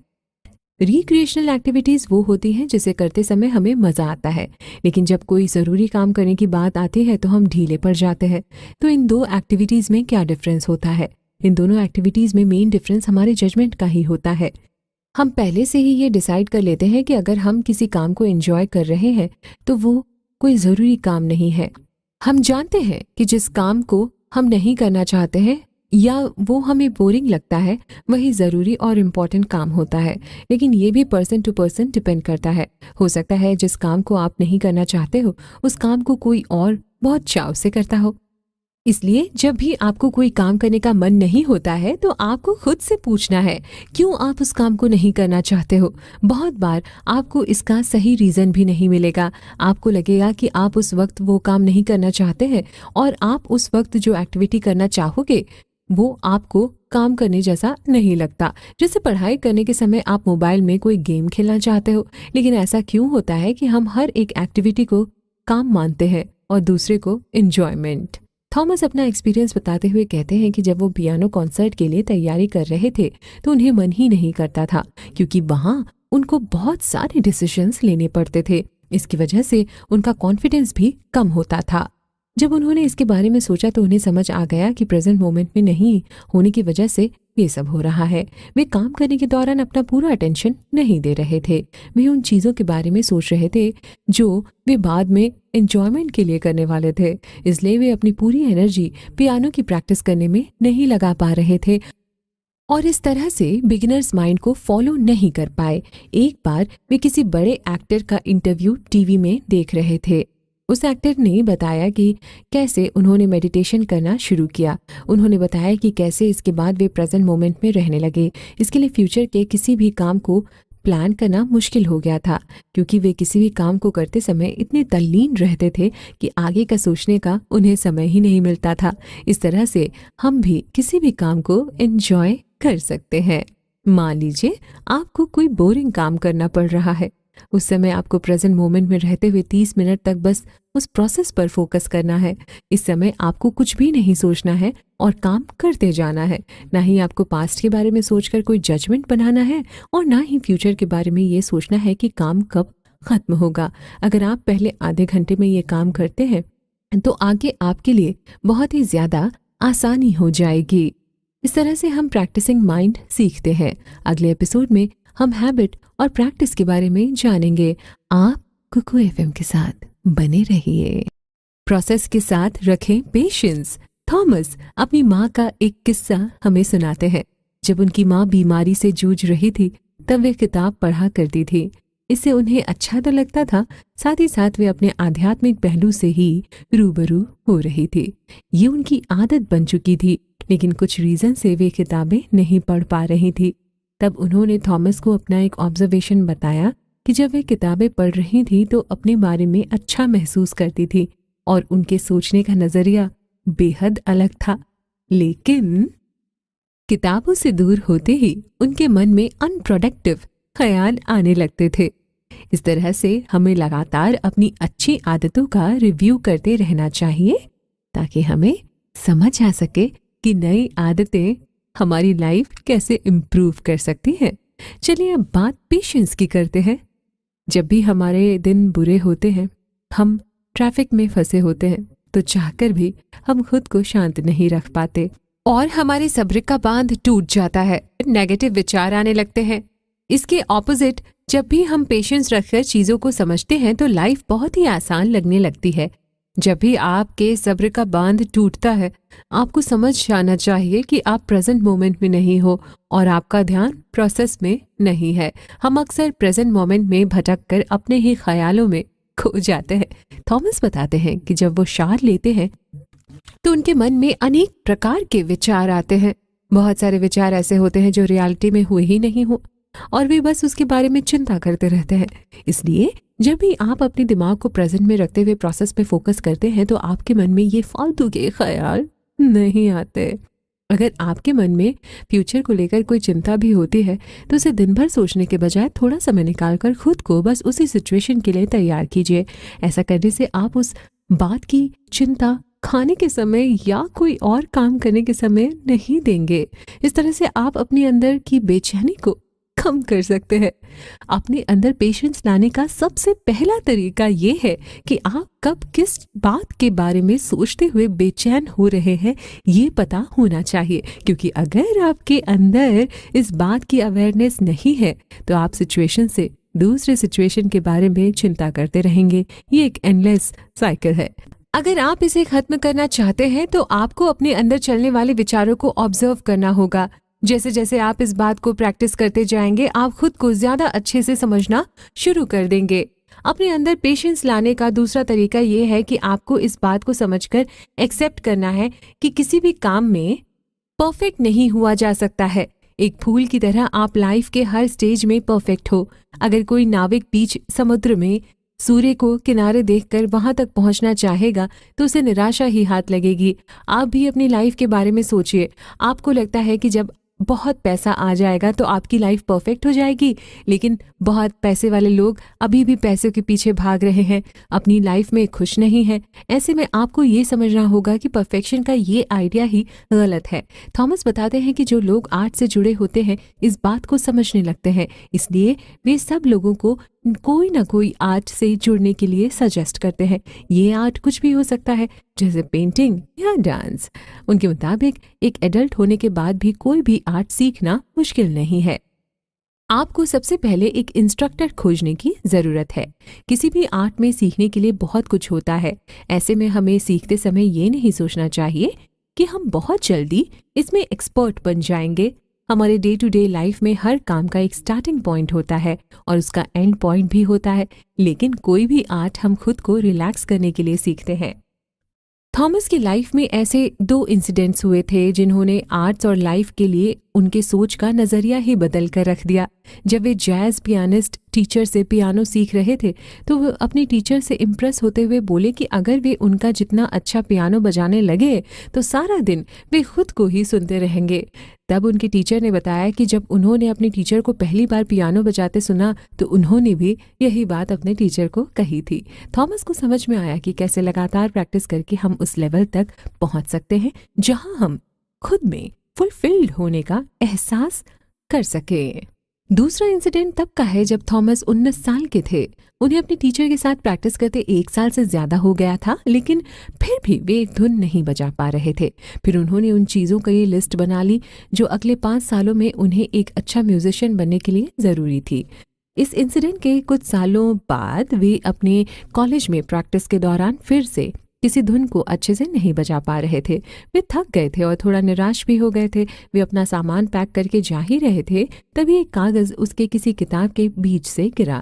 रिक्रिएशनल एक्टिविटीज़ वो होती हैं जिसे करते समय हमें मज़ा आता है, लेकिन जब कोई ज़रूरी काम करने की बात आती है तो हम ढीले पड़ जाते हैं। तो इन दो एक्टिविटीज़ में क्या डिफरेंस होता है? इन दोनों एक्टिविटीज़ में मेन डिफरेंस हमारे जजमेंट का ही होता है। हम पहले से ही ये डिसाइड कर लेते हैं कि अगर हम किसी काम को एंजॉय कर रहे हैं तो वो कोई ज़रूरी काम नहीं है। हम जानते हैं कि जिस काम को हम नहीं करना चाहते हैं या वो हमें बोरिंग लगता है वही ज़रूरी और इम्पॉर्टेंट काम होता है, लेकिन ये भी पर्सन टू पर्सन डिपेंड करता है। हो सकता है जिस काम को आप नहीं करना चाहते हो उस काम को कोई और बहुत चाव से करता हो। इसलिए जब भी आपको कोई काम करने का मन नहीं होता है तो आपको खुद से पूछना है क्यों आप उस काम को नहीं करना चाहते हो। बहुत बार आपको इसका सही रीज़न भी नहीं मिलेगा। आपको लगेगा कि आप उस वक्त वो काम नहीं करना चाहते हैं, और आप उस वक्त जो एक्टिविटी करना चाहोगे वो आपको काम करने जैसा नहीं लगता। जैसे पढ़ाई करने के समय आप मोबाइल में कोई गेम खेलना चाहते हो, लेकिन ऐसा क्यों होता है कि हम हर एक एक्टिविटी को काम मानते हैं और दूसरे को एंजॉयमेंट। थॉमस अपना एक्सपीरियंस बताते हुए कहते हैं कि जब वो पियानो कॉन्सर्ट के लिए तैयारी कर रहे थे तो उन्हें मन ही नहीं करता था, क्योंकि वहाँ उनको बहुत सारे डिसीजंस लेने पड़ते थे। इसकी वजह से उनका कॉन्फिडेंस भी कम होता था। जब उन्होंने इसके बारे में सोचा तो उन्हें समझ आ गया कि प्रेजेंट मोमेंट में नहीं होने की वजह से ये सब हो रहा है। वे काम करने के दौरान अपना पूरा अटेंशन नहीं दे रहे थे। वे उन चीज़ों के बारे में सोच रहे थे जो वे बाद में एंजॉयमेंट के लिए करने वाले थे। इसलिए वे अपनी पूरी एनर्जी पियानो की प्रैक्टिस करने में नहीं लगा पा रहे थे, और इस तरह से बिगिनर्स माइंड को फॉलो नहीं कर पाए। एक बार वे किसी बड़े एक्टर का इंटरव्यू टीवी में देख रहे थे। उस एक्टर ने बताया कि कैसे उन्होंने मेडिटेशन करना शुरू किया। उन्होंने बताया कि कैसे इसके बाद वे प्रेजेंट मोमेंट में रहने लगे। इसके लिए फ्यूचर के किसी भी काम को प्लान करना मुश्किल हो गया था, क्योंकि वे किसी भी काम को करते समय इतने तल्लीन रहते थे कि आगे का सोचने का उन्हें समय ही नहीं मिलता था। इस तरह से हम भी किसी भी काम को एंजॉय कर सकते हैं। मान लीजिए आपको कोई बोरिंग काम करना पड़ रहा है। उस समय आपको प्रेजेंट मोमेंट में रहते हुए 30 मिनट तक बस उस प्रोसेस पर फोकस करना है। इस समय आपको कुछ भी नहीं सोचना है और काम करते जाना है। ना ही आपको पास्ट के बारे में सोचकर कोई जजमेंट बनाना है और ना ही फ्यूचर के बारे में ये सोचना है कि काम कब खत्म होगा। अगर आप पहले आधे घंटे में ये काम करते हैं तो आगे आपके लिए बहुत ही ज्यादा आसानी हो जाएगी। इस तरह से हम प्रैक्टिसिंग माइंड सीखते हैं। अगले एपिसोड में हम हैबिट और प्रैक्टिस के बारे में जानेंगे। आप कुकू एफएम के साथ बने रहिए। प्रोसेस के साथ रखें पेशेंस। थॉमस अपनी माँ का एक किस्सा हमें सुनाते हैं। जब उनकी माँ बीमारी से जूझ रही थी तब वे किताब पढ़ा करती थी। इससे उन्हें अच्छा तो लगता था, साथ ही साथ वे अपने आध्यात्मिक पहलू से ही रूबरू हो रही थी। ये उनकी आदत बन चुकी थी, लेकिन कुछ रीजन से वे किताबें नहीं पढ़ पा रही थी। तब उन्होंने थॉमस को अपना एक ऑब्जर्वेशन बताया कि जब वे किताबें पढ़ रही थी तो अपने बारे में अच्छा महसूस करती थी और उनके सोचने का नजरिया बेहद अलग था। लेकिन किताबों से दूर होते ही उनके मन में अनप्रोडक्टिव ख्याल आने लगते थे। इस तरह से हमें लगातार अपनी अच्छी आदतों का रिव्यू करते रहना चाहिए ताकि हमें समझ आ सके कि नई आदतें हमारी लाइफ कैसे इम्प्रूव कर सकती हैं। चलिए अब बात पेशेंस की करते हैं। जब भी हमारे दिन बुरे होते हैं, हम ट्रैफिक में फंसे होते हैं, तो चाहकर भी हम खुद को शांत नहीं रख पाते और हमारे सब्र का बांध टूट जाता है। नेगेटिव विचार आने लगते हैं। इसके ऑपोजिट जब भी हम पेशेंस रखकर चीजों को समझते हैं तो लाइफ बहुत ही आसान लगने लगती है। जब भी आपके सब्र का बांध टूटता है, आपको समझ जाना चाहिए कि आप प्रेजेंट मोमेंट में नहीं हो और आपका ध्यान प्रोसेस में नहीं है। हम अक्सर प्रेजेंट मोमेंट में भटक कर अपने ही ख्यालों में खो जाते हैं। थॉमस बताते हैं कि जब वो सार लेते हैं तो उनके मन में अनेक प्रकार के विचार आते हैं। बहुत सारे विचार ऐसे होते हैं जो रियलिटी में हुए ही नहीं हो और वे बस उसके बारे में चिंता करते रहते हैं। इसलिए जब भी आप अपने दिमाग को प्रेजेंट में रखते हुए प्रोसेस पे फोकस करते हैं तो आपके मन में ये फालतू के ख्याल नहीं आते। अगर आपके मन में फ्यूचर को लेकर कोई चिंता भी होती है तो उसे दिन भर सोचने के बजाय थोड़ा समय निकालकर खुद को बस उसी सिचुएशन के लिए तैयार कीजिए। ऐसा करने से आप उस बात की चिंता खाने के समय या कोई और काम करने के समय नहीं देंगे। इस तरह से आप अपने अंदर की बेचैनी को कम कर सकते हैं। अपने अंदर पेशेंस लाने का सबसे पहला तरीका ये है कि आप कब किस बात के बारे में सोचते हुए बेचैन हो रहे हैं ये पता होना चाहिए, क्योंकि अगर आपके अंदर इस बात की अवेयरनेस नहीं है तो आप सिचुएशन से दूसरे सिचुएशन के बारे में चिंता करते रहेंगे। ये एक एंडलेस साइकिल है। अगर आप इसे खत्म करना चाहते हैं तो आपको अपने अंदर चलने वाले विचारों को ऑब्जर्व करना होगा। जैसे जैसे आप इस बात को प्रैक्टिस करते जाएंगे, आप खुद को ज्यादा अच्छे से समझना शुरू कर देंगे। अपने अंदर पेशेंस लाने का दूसरा तरीका ये है कि आपको इस बात को समझकर एक्सेप्ट करना है कि किसी भी काम में परफेक्ट नहीं हुआ जा सकता है। एक फूल की तरह आप लाइफ के हर स्टेज में परफेक्ट हो। अगर कोई नाविक बीच समुद्र में सूर्य को किनारे देखकर वहां तक पहुंचना चाहेगा तो उसे निराशा ही हाथ लगेगी। आप भी अपनी लाइफ के बारे में सोचिए। आपको लगता है कि जब बहुत पैसा आ जाएगा तो आपकी लाइफ परफेक्ट हो जाएगी, लेकिन बहुत पैसे वाले लोग अभी भी पैसों के पीछे भाग रहे हैं, अपनी लाइफ में खुश नहीं है। ऐसे में आपको ये समझना होगा कि परफेक्शन का ये आइडिया ही गलत है। थॉमस बताते हैं कि जो लोग आर्ट से जुड़े होते हैं इस बात को समझने लगते हैं, इसलिए वे सब लोगों को कोई ना कोई आर्ट से जुड़ने के लिए सजेस्ट करते हैं। ये आर्ट कुछ भी हो सकता है, जैसे पेंटिंग या डांस। उनके मुताबिक एक एडल्ट होने के बाद भी कोई भी आर्ट सीखना मुश्किल नहीं है। आपको सबसे पहले एक इंस्ट्रक्टर खोजने की जरूरत है। किसी भी आर्ट में सीखने के लिए बहुत कुछ होता है। ऐसे में हमें सीखते समय ये नहीं सोचना चाहिए कि हम बहुत जल्दी इसमें एक्सपर्ट बन जाएंगे। हमारे डे टू डे लाइफ में हर काम का एक स्टार्टिंग पॉइंट होता है और उसका एंड पॉइंट भी होता है, लेकिन कोई भी आर्ट हम खुद को रिलैक्स करने के लिए सीखते हैं। थॉमस की लाइफ में ऐसे 2 इंसिडेंट्स हुए थे जिन्होंने आर्ट्स और लाइफ के लिए उनके सोच का नजरिया ही बदल कर रख दिया। जब वे जैज पियानिस्ट टीचर से पियानो सीख रहे थे तो वो अपने टीचर से इम्प्रेस होते हुए बोले कि अगर वे उनका जितना अच्छा पियानो बजाने लगे तो सारा दिन वे खुद को ही सुनते रहेंगे। तब उनके टीचर ने बताया कि जब उन्होंने अपने टीचर को पहली बार पियानो बजाते सुना तो उन्होंने भी यही बात अपने टीचर को कही थी। थॉमस को समझ में आया कि कैसे लगातार प्रैक्टिस करके हम उस लेवल तक पहुंच सकते हैं जहां हम खुद में फुलफिल्ड होने का एहसास कर सके। दूसरा इंसिडेंट तब का है जब थॉमस 19 साल के थे। उन्हें अपने टीचर के साथ प्रैक्टिस करते 1 साल से ज्यादा हो गया था, लेकिन फिर भी वे एक धुन नहीं बजा पा रहे थे। फिर उन्होंने उन चीज़ों की लिस्ट बना ली जो अगले 5 सालों में उन्हें एक अच्छा म्यूजिशियन बनने के लिए ज़रूरी थी। इस इंसिडेंट के कुछ सालों बाद वे अपने कॉलेज में प्रैक्टिस के दौरान फिर से किसी धुन को अच्छे से नहीं बजा पा रहे थे। वे थक गए थे और थोड़ा निराश भी हो गए थे। वे अपना सामान पैक करके जा ही रहे थे तभी एक कागज उसके किसी किताब के बीच से गिरा।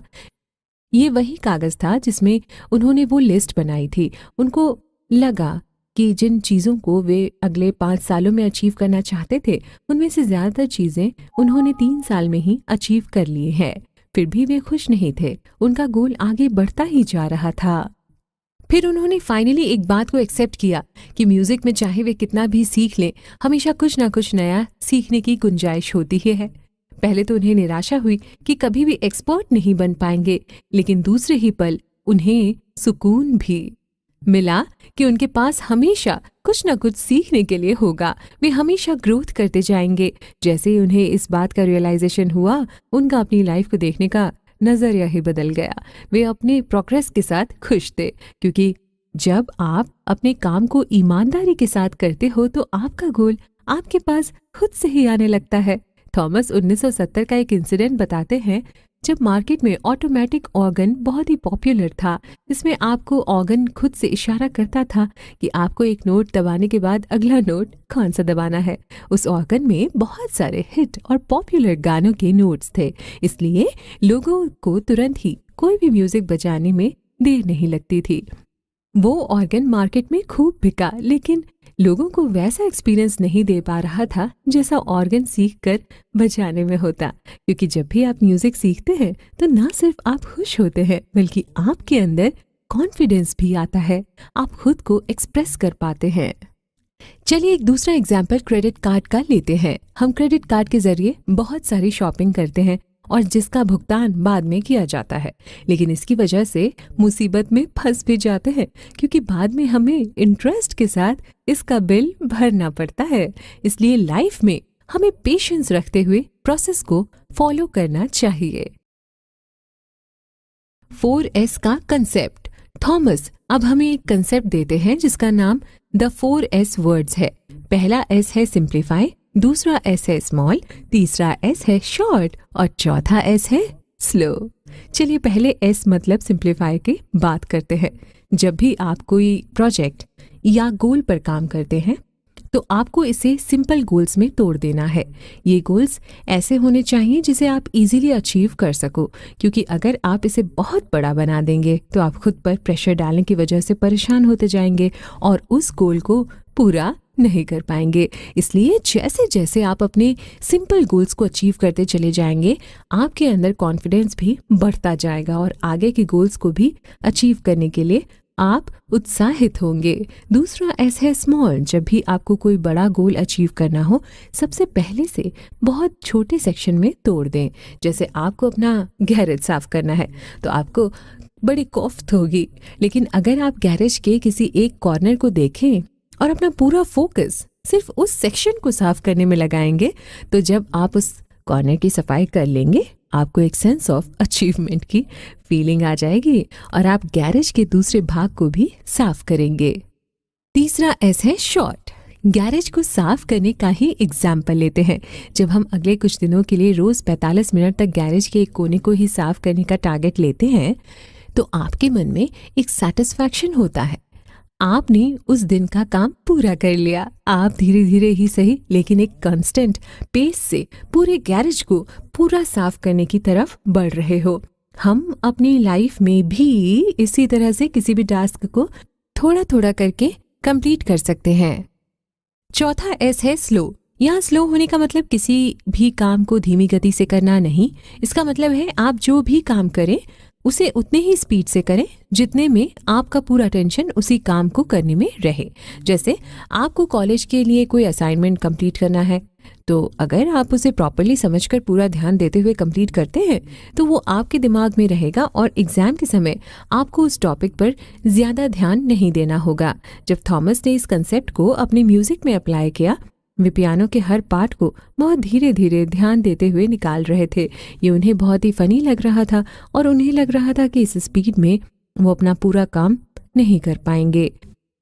ये वही कागज था जिसमें उन्होंने वो लिस्ट बनाई थी। उनको लगा कि जिन चीज़ों को वे अगले 5 सालों में अचीव करना चाहते थे उनमें से ज़्यादातर चीज़ें उन्होंने 3 साल में ही अचीव कर लिए हैं। फिर भी वे खुश नहीं थे। उनका गोल आगे बढ़ता ही जा रहा था। फिर उन्होंने फाइनली एक बात को एक्सेप्ट किया कि म्यूजिक में चाहे वे कितना भी सीख लें, हमेशा कुछ ना कुछ नया सीखने की गुंजाइश होती ही है। पहले तो उन्हें निराशा हुई कि कभी भी एक्सपर्ट नहीं बन पाएंगे, लेकिन दूसरे ही पल उन्हें सुकून भी मिला कि उनके पास हमेशा कुछ ना कुछ सीखने के लिए होगा। वे हमेशा ग्रोथ करते जाएंगे। जैसे ही उन्हें इस बात का रियलाइजेशन हुआ, उनका अपनी लाइफ को देखने का नजरिया ही बदल गया। वे अपने प्रोग्रेस के साथ खुश थे, क्योंकि जब आप अपने काम को ईमानदारी के साथ करते हो तो आपका गोल आपके पास खुद से ही आने लगता है। थॉमस 1970 का एक इंसिडेंट बताते हैं जब मार्केट में ऑटोमेटिक ऑर्गन बहुत ही पॉपुलर था, जिसमें आपको ऑर्गन खुद से इशारा करता था कि आपको एक नोट दबाने के बाद अगला नोट कौन सा दबाना है। उस ऑर्गन में बहुत सारे हिट और पॉपुलर गानों के नोट्स थे, इसलिए लोगों को तुरंत ही कोई भी म्यूजिक बजाने में देर नहीं लगती थी। वो ऑर्गन मार्केट में खूब बिका, लेकिन लोगों को वैसा एक्सपीरियंस नहीं दे पा रहा था जैसा ऑर्गन सीखकर बजाने में होता। क्योंकि जब भी आप म्यूजिक सीखते हैं तो ना सिर्फ आप खुश होते हैं, बल्कि आपके अंदर कॉन्फिडेंस भी आता है। आप खुद को एक्सप्रेस कर पाते हैं। चलिए एक दूसरा एग्जाम्पल क्रेडिट कार्ड का लेते हैं। हम क्रेडिट कार्ड के जरिए बहुत सारी शॉपिंग करते हैं और जिसका भुगतान बाद में किया जाता है, लेकिन इसकी वजह से मुसीबत में फंस भी जाते हैं, क्योंकि बाद में हमें इंटरेस्ट के साथ इसका बिल भरना पड़ता है। इसलिए लाइफ में हमें पेशेंस रखते हुए प्रोसेस को फॉलो करना चाहिए। 4S का कंसेप्ट। थॉमस अब हमें एक कंसेप्ट देते हैं जिसका नाम द 4S वर्ड्स है। पहला S है सिंप्लीफाई, दूसरा S है स्मॉल, तीसरा S है शॉर्ट और चौथा S है स्लो। चलिए पहले S मतलब सिंप्लीफाई की बात करते हैं। जब भी आप कोई प्रोजेक्ट या गोल पर काम करते हैं तो आपको इसे सिंपल गोल्स में तोड़ देना है। ये गोल्स ऐसे होने चाहिए जिसे आप इजीली अचीव कर सको, क्योंकि अगर आप इसे बहुत बड़ा बना देंगे तो आप खुद पर प्रेशर डालने की वजह से परेशान होते जाएंगे और उस गोल को पूरा नहीं कर पाएंगे। इसलिए जैसे जैसे आप अपने सिंपल गोल्स को अचीव करते चले जाएंगे, आपके अंदर कॉन्फिडेंस भी बढ़ता जाएगा और आगे के गोल्स को भी अचीव करने के लिए आप उत्साहित होंगे। दूसरा S है स्मॉल। जब भी आपको कोई बड़ा गोल अचीव करना हो, सबसे पहले से बहुत छोटे सेक्शन में तोड़ दें। जैसे आपको अपना गैरेज साफ करना है तो आपको बड़ी कोफ्त होगी, लेकिन अगर आप गैरेज के किसी एक कॉर्नर को देखें और अपना पूरा फोकस सिर्फ उस सेक्शन को साफ करने में लगाएंगे, तो जब आप उस कॉर्नर की सफाई कर लेंगे, आपको एक सेंस ऑफ अचीवमेंट की फीलिंग आ जाएगी और आप गैरेज के दूसरे भाग को भी साफ करेंगे। तीसरा S है शॉर्ट। गैरेज को साफ करने का ही एग्जाम्पल लेते हैं। जब हम अगले कुछ दिनों के लिए रोज 45 मिनट तक गैरेज के एक कोने को ही साफ करने का टारगेट लेते हैं, तो आपके मन में एक सेटिस्फैक्शन होता है। आपने उस दिन का काम पूरा कर लिया। आप धीरे धीरे ही सही, लेकिन एक कांस्टेंट पेस से पूरे गैरेज को पूरा साफ करने की तरफ बढ़ रहे हो। हम अपनी लाइफ में भी इसी तरह से किसी भी टास्क को थोड़ा थोड़ा करके कंप्लीट कर सकते हैं। चौथा S है स्लो। यहाँ स्लो होने का मतलब किसी भी काम को धीमी गति से करना नहीं। इसका मतलब है आप जो भी काम करें उसे उतने ही स्पीड से करें जितने में आपका पूरा अटेंशन उसी काम को करने में रहे। जैसे आपको कॉलेज के लिए कोई असाइनमेंट कंप्लीट करना है, तो अगर आप उसे प्रॉपरली समझकर पूरा ध्यान देते हुए कंप्लीट करते हैं तो वो आपके दिमाग में रहेगा और एग्जाम के समय आपको उस टॉपिक पर ज़्यादा ध्यान नहीं देना होगा। जब थॉमस ने इस कंसेप्ट को अपने म्यूजिक में अप्लाई किया, वे पियानो के हर पार्ट को बहुत धीरे धीरे ध्यान देते हुए निकाल रहे थे। ये उन्हें बहुत ही फनी लग रहा था और उन्हें लग रहा था कि इस स्पीड में वो अपना पूरा काम नहीं कर पाएंगे,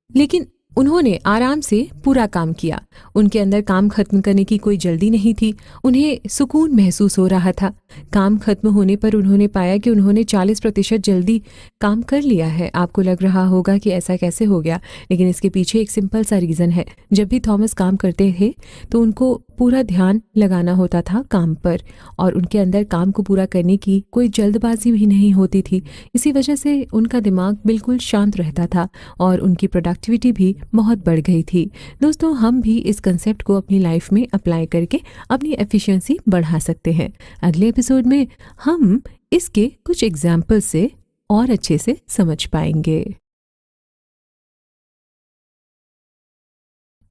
लेकिन उन्होंने आराम से पूरा काम किया। उनके अंदर काम खत्म करने की कोई जल्दी नहीं थी, उन्हें सुकून महसूस हो रहा था। काम खत्म होने पर उन्होंने पाया कि उन्होंने 40% जल्दी काम कर लिया है। आपको लग रहा होगा कि ऐसा कैसे हो गया, लेकिन इसके पीछे एक सिंपल सा रीज़न है। जब भी थॉमस काम करते थे तो उनको पूरा ध्यान लगाना होता था काम पर, और उनके अंदर काम को पूरा करने की कोई जल्दबाजी भी नहीं होती थी। इसी वजह से उनका दिमाग बिल्कुल शांत रहता था और उनकी प्रोडक्टिविटी भी बहुत बढ़ गई थी। दोस्तों, हम भी इस कंसेप्ट को अपनी लाइफ में अप्लाई करके अपनी एफिशिएंसी बढ़ा सकते हैं। अगले एपिसोड में हम इसके कुछ एग्जाम्पल से और अच्छे से समझ पाएंगे।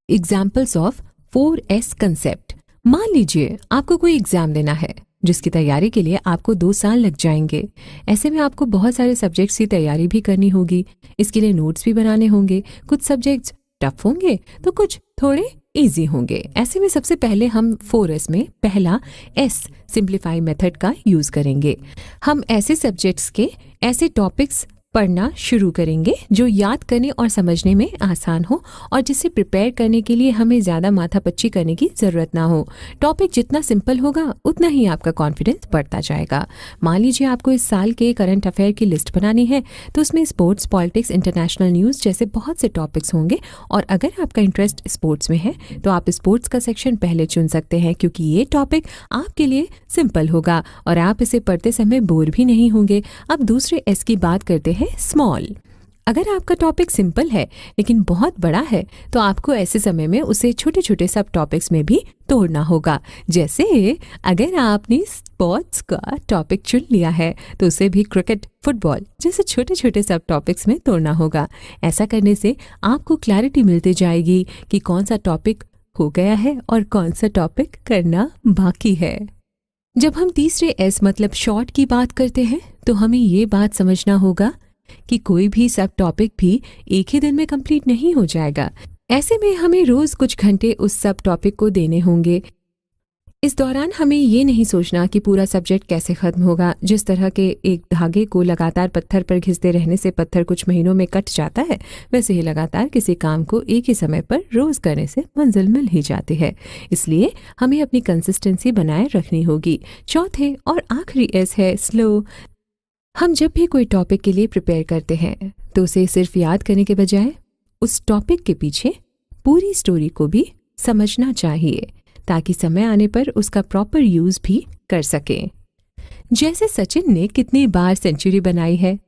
Examples of 4S concept. मान लीजिए आपको कोई एग्जाम देना है जिसकी तैयारी के लिए आपको 2 साल लग जाएंगे। ऐसे में आपको बहुत सारे सब्जेक्ट्स की तैयारी भी करनी होगी, इसके लिए नोट्स भी बनाने होंगे। कुछ सब्जेक्ट्स टफ होंगे तो कुछ थोड़े इजी होंगे। ऐसे में सबसे पहले हम 4S में पहला S सिंप्लीफाई मेथड का यूज करेंगे। हम ऐसे सब्जेक्ट्स के ऐसे टॉपिक्स पढ़ना शुरू करेंगे जो याद करने और समझने में आसान हो और जिसे प्रिपेयर करने के लिए हमें ज़्यादा माथापच्ची करने की ज़रूरत ना हो। टॉपिक जितना सिंपल होगा उतना ही आपका कॉन्फिडेंस बढ़ता जाएगा। मान लीजिए आपको इस साल के करंट अफेयर की लिस्ट बनानी है, तो उसमें स्पोर्ट्स, पॉलिटिक्स, इंटरनेशनल न्यूज़ जैसे बहुत से टॉपिक्स होंगे, और अगर आपका इंटरेस्ट स्पोर्ट्स में है तो आप स्पोर्ट्स का सेक्शन पहले चुन सकते हैं, क्योंकि ये टॉपिक आपके लिए सिंपल होगा और आप इसे पढ़ते समय बोर भी नहीं होंगे। अब दूसरे S की बात करते हैं, स्मॉल। अगर आपका टॉपिक सिंपल है लेकिन बहुत बड़ा है तो आपको ऐसे समय में उसे छोटे छोटे सब टॉपिक्स में भी तोड़ना होगा। जैसे अगर आपने स्पोर्ट्स का टॉपिक चुन लिया है तो उसे भी क्रिकेट, फुटबॉल जैसे छोटे छोटे सब टॉपिक्स में तोड़ना होगा। ऐसा करने से आपको क्लैरिटी मिलती जाएगी कि कौन सा टॉपिक हो गया है और कौन सा टॉपिक करना बाकी है। जब हम तीसरे S मतलब शॉर्ट की बात करते हैं तो हमें ये बात समझना होगा कि कोई भी सब टॉपिक भी एक ही दिन में कंप्लीट नहीं हो जाएगा। ऐसे में हमें रोज कुछ घंटे उस सब टॉपिक को देने होंगे। इस दौरान हमें ये नहीं सोचना कि पूरा सब्जेक्ट कैसे खत्म होगा। जिस तरह के एक धागे को लगातार पत्थर पर घिसते रहने से पत्थर कुछ महीनों में कट जाता है, वैसे ही लगातार किसी काम को एक ही समय पर रोज करने से मंजिल मिल ही जाती है। इसलिए हमें अपनी कंसिस्टेंसी बनाए रखनी होगी। चौथे और आखिरी S है, स्लो। हम जब भी कोई टॉपिक के लिए प्रिपेयर करते हैं तो उसे सिर्फ याद करने के बजाय उस टॉपिक के पीछे पूरी स्टोरी को भी समझना चाहिए, ताकि समय आने पर उसका प्रॉपर यूज भी कर सकें। जैसे सचिन ने कितनी बार सेंचुरी बनाई है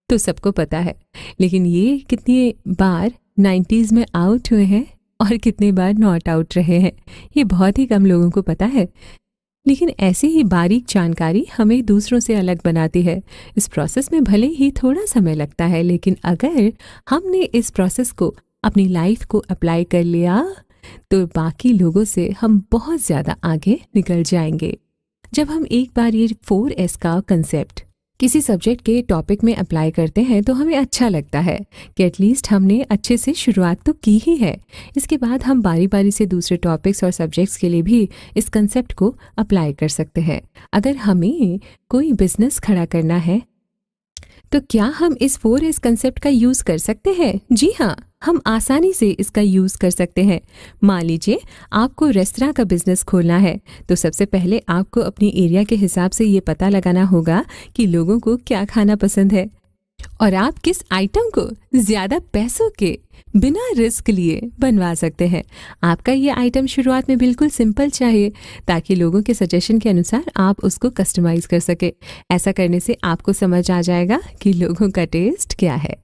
तो सबको पता है, लेकिन ये कितनी बार 90s में आउट हुए हैं और कितने बार नॉट आउट रहे हैं, ये बहुत ही कम लोगों को पता है। लेकिन ऐसी ही बारीक जानकारी हमें दूसरों से अलग बनाती है। इस प्रोसेस में भले ही थोड़ा समय लगता है, लेकिन अगर हमने इस प्रोसेस को अपनी लाइफ को अप्लाई कर लिया तो बाकी लोगों से हम बहुत ज़्यादा आगे निकल जाएंगे। जब हम एक बार ये 4S का कंसेप्ट किसी सब्जेक्ट के टॉपिक में अप्लाई करते हैं तो हमें अच्छा लगता है कि एटलीस्ट हमने अच्छे से शुरुआत तो की ही है। इसके बाद हम बारी बारी से दूसरे टॉपिक्स और सब्जेक्ट्स के लिए भी इस कंसेप्ट को अप्लाई कर सकते हैं। अगर हमें कोई बिजनेस खड़ा करना है तो क्या हम इस 4S कंसेप्ट का यूज कर सकते हैं? जी हाँ, हम आसानी से इसका यूज कर सकते हैं। मान लीजिए आपको रेस्तरां का बिजनेस खोलना है, तो सबसे पहले आपको अपनी एरिया के हिसाब से ये पता लगाना होगा कि लोगों को क्या खाना पसंद है और आप किस आइटम को ज्यादा पैसों के बिना रिस्क लिए बनवा सकते हैं। आपका ये आइटम शुरुआत में बिल्कुल सिंपल चाहिए ताकि लोगों के सजेशन के अनुसार आप उसको कस्टमाइज कर सके। ऐसा करने से आपको समझ आ जाएगा कि लोगों का टेस्ट क्या है।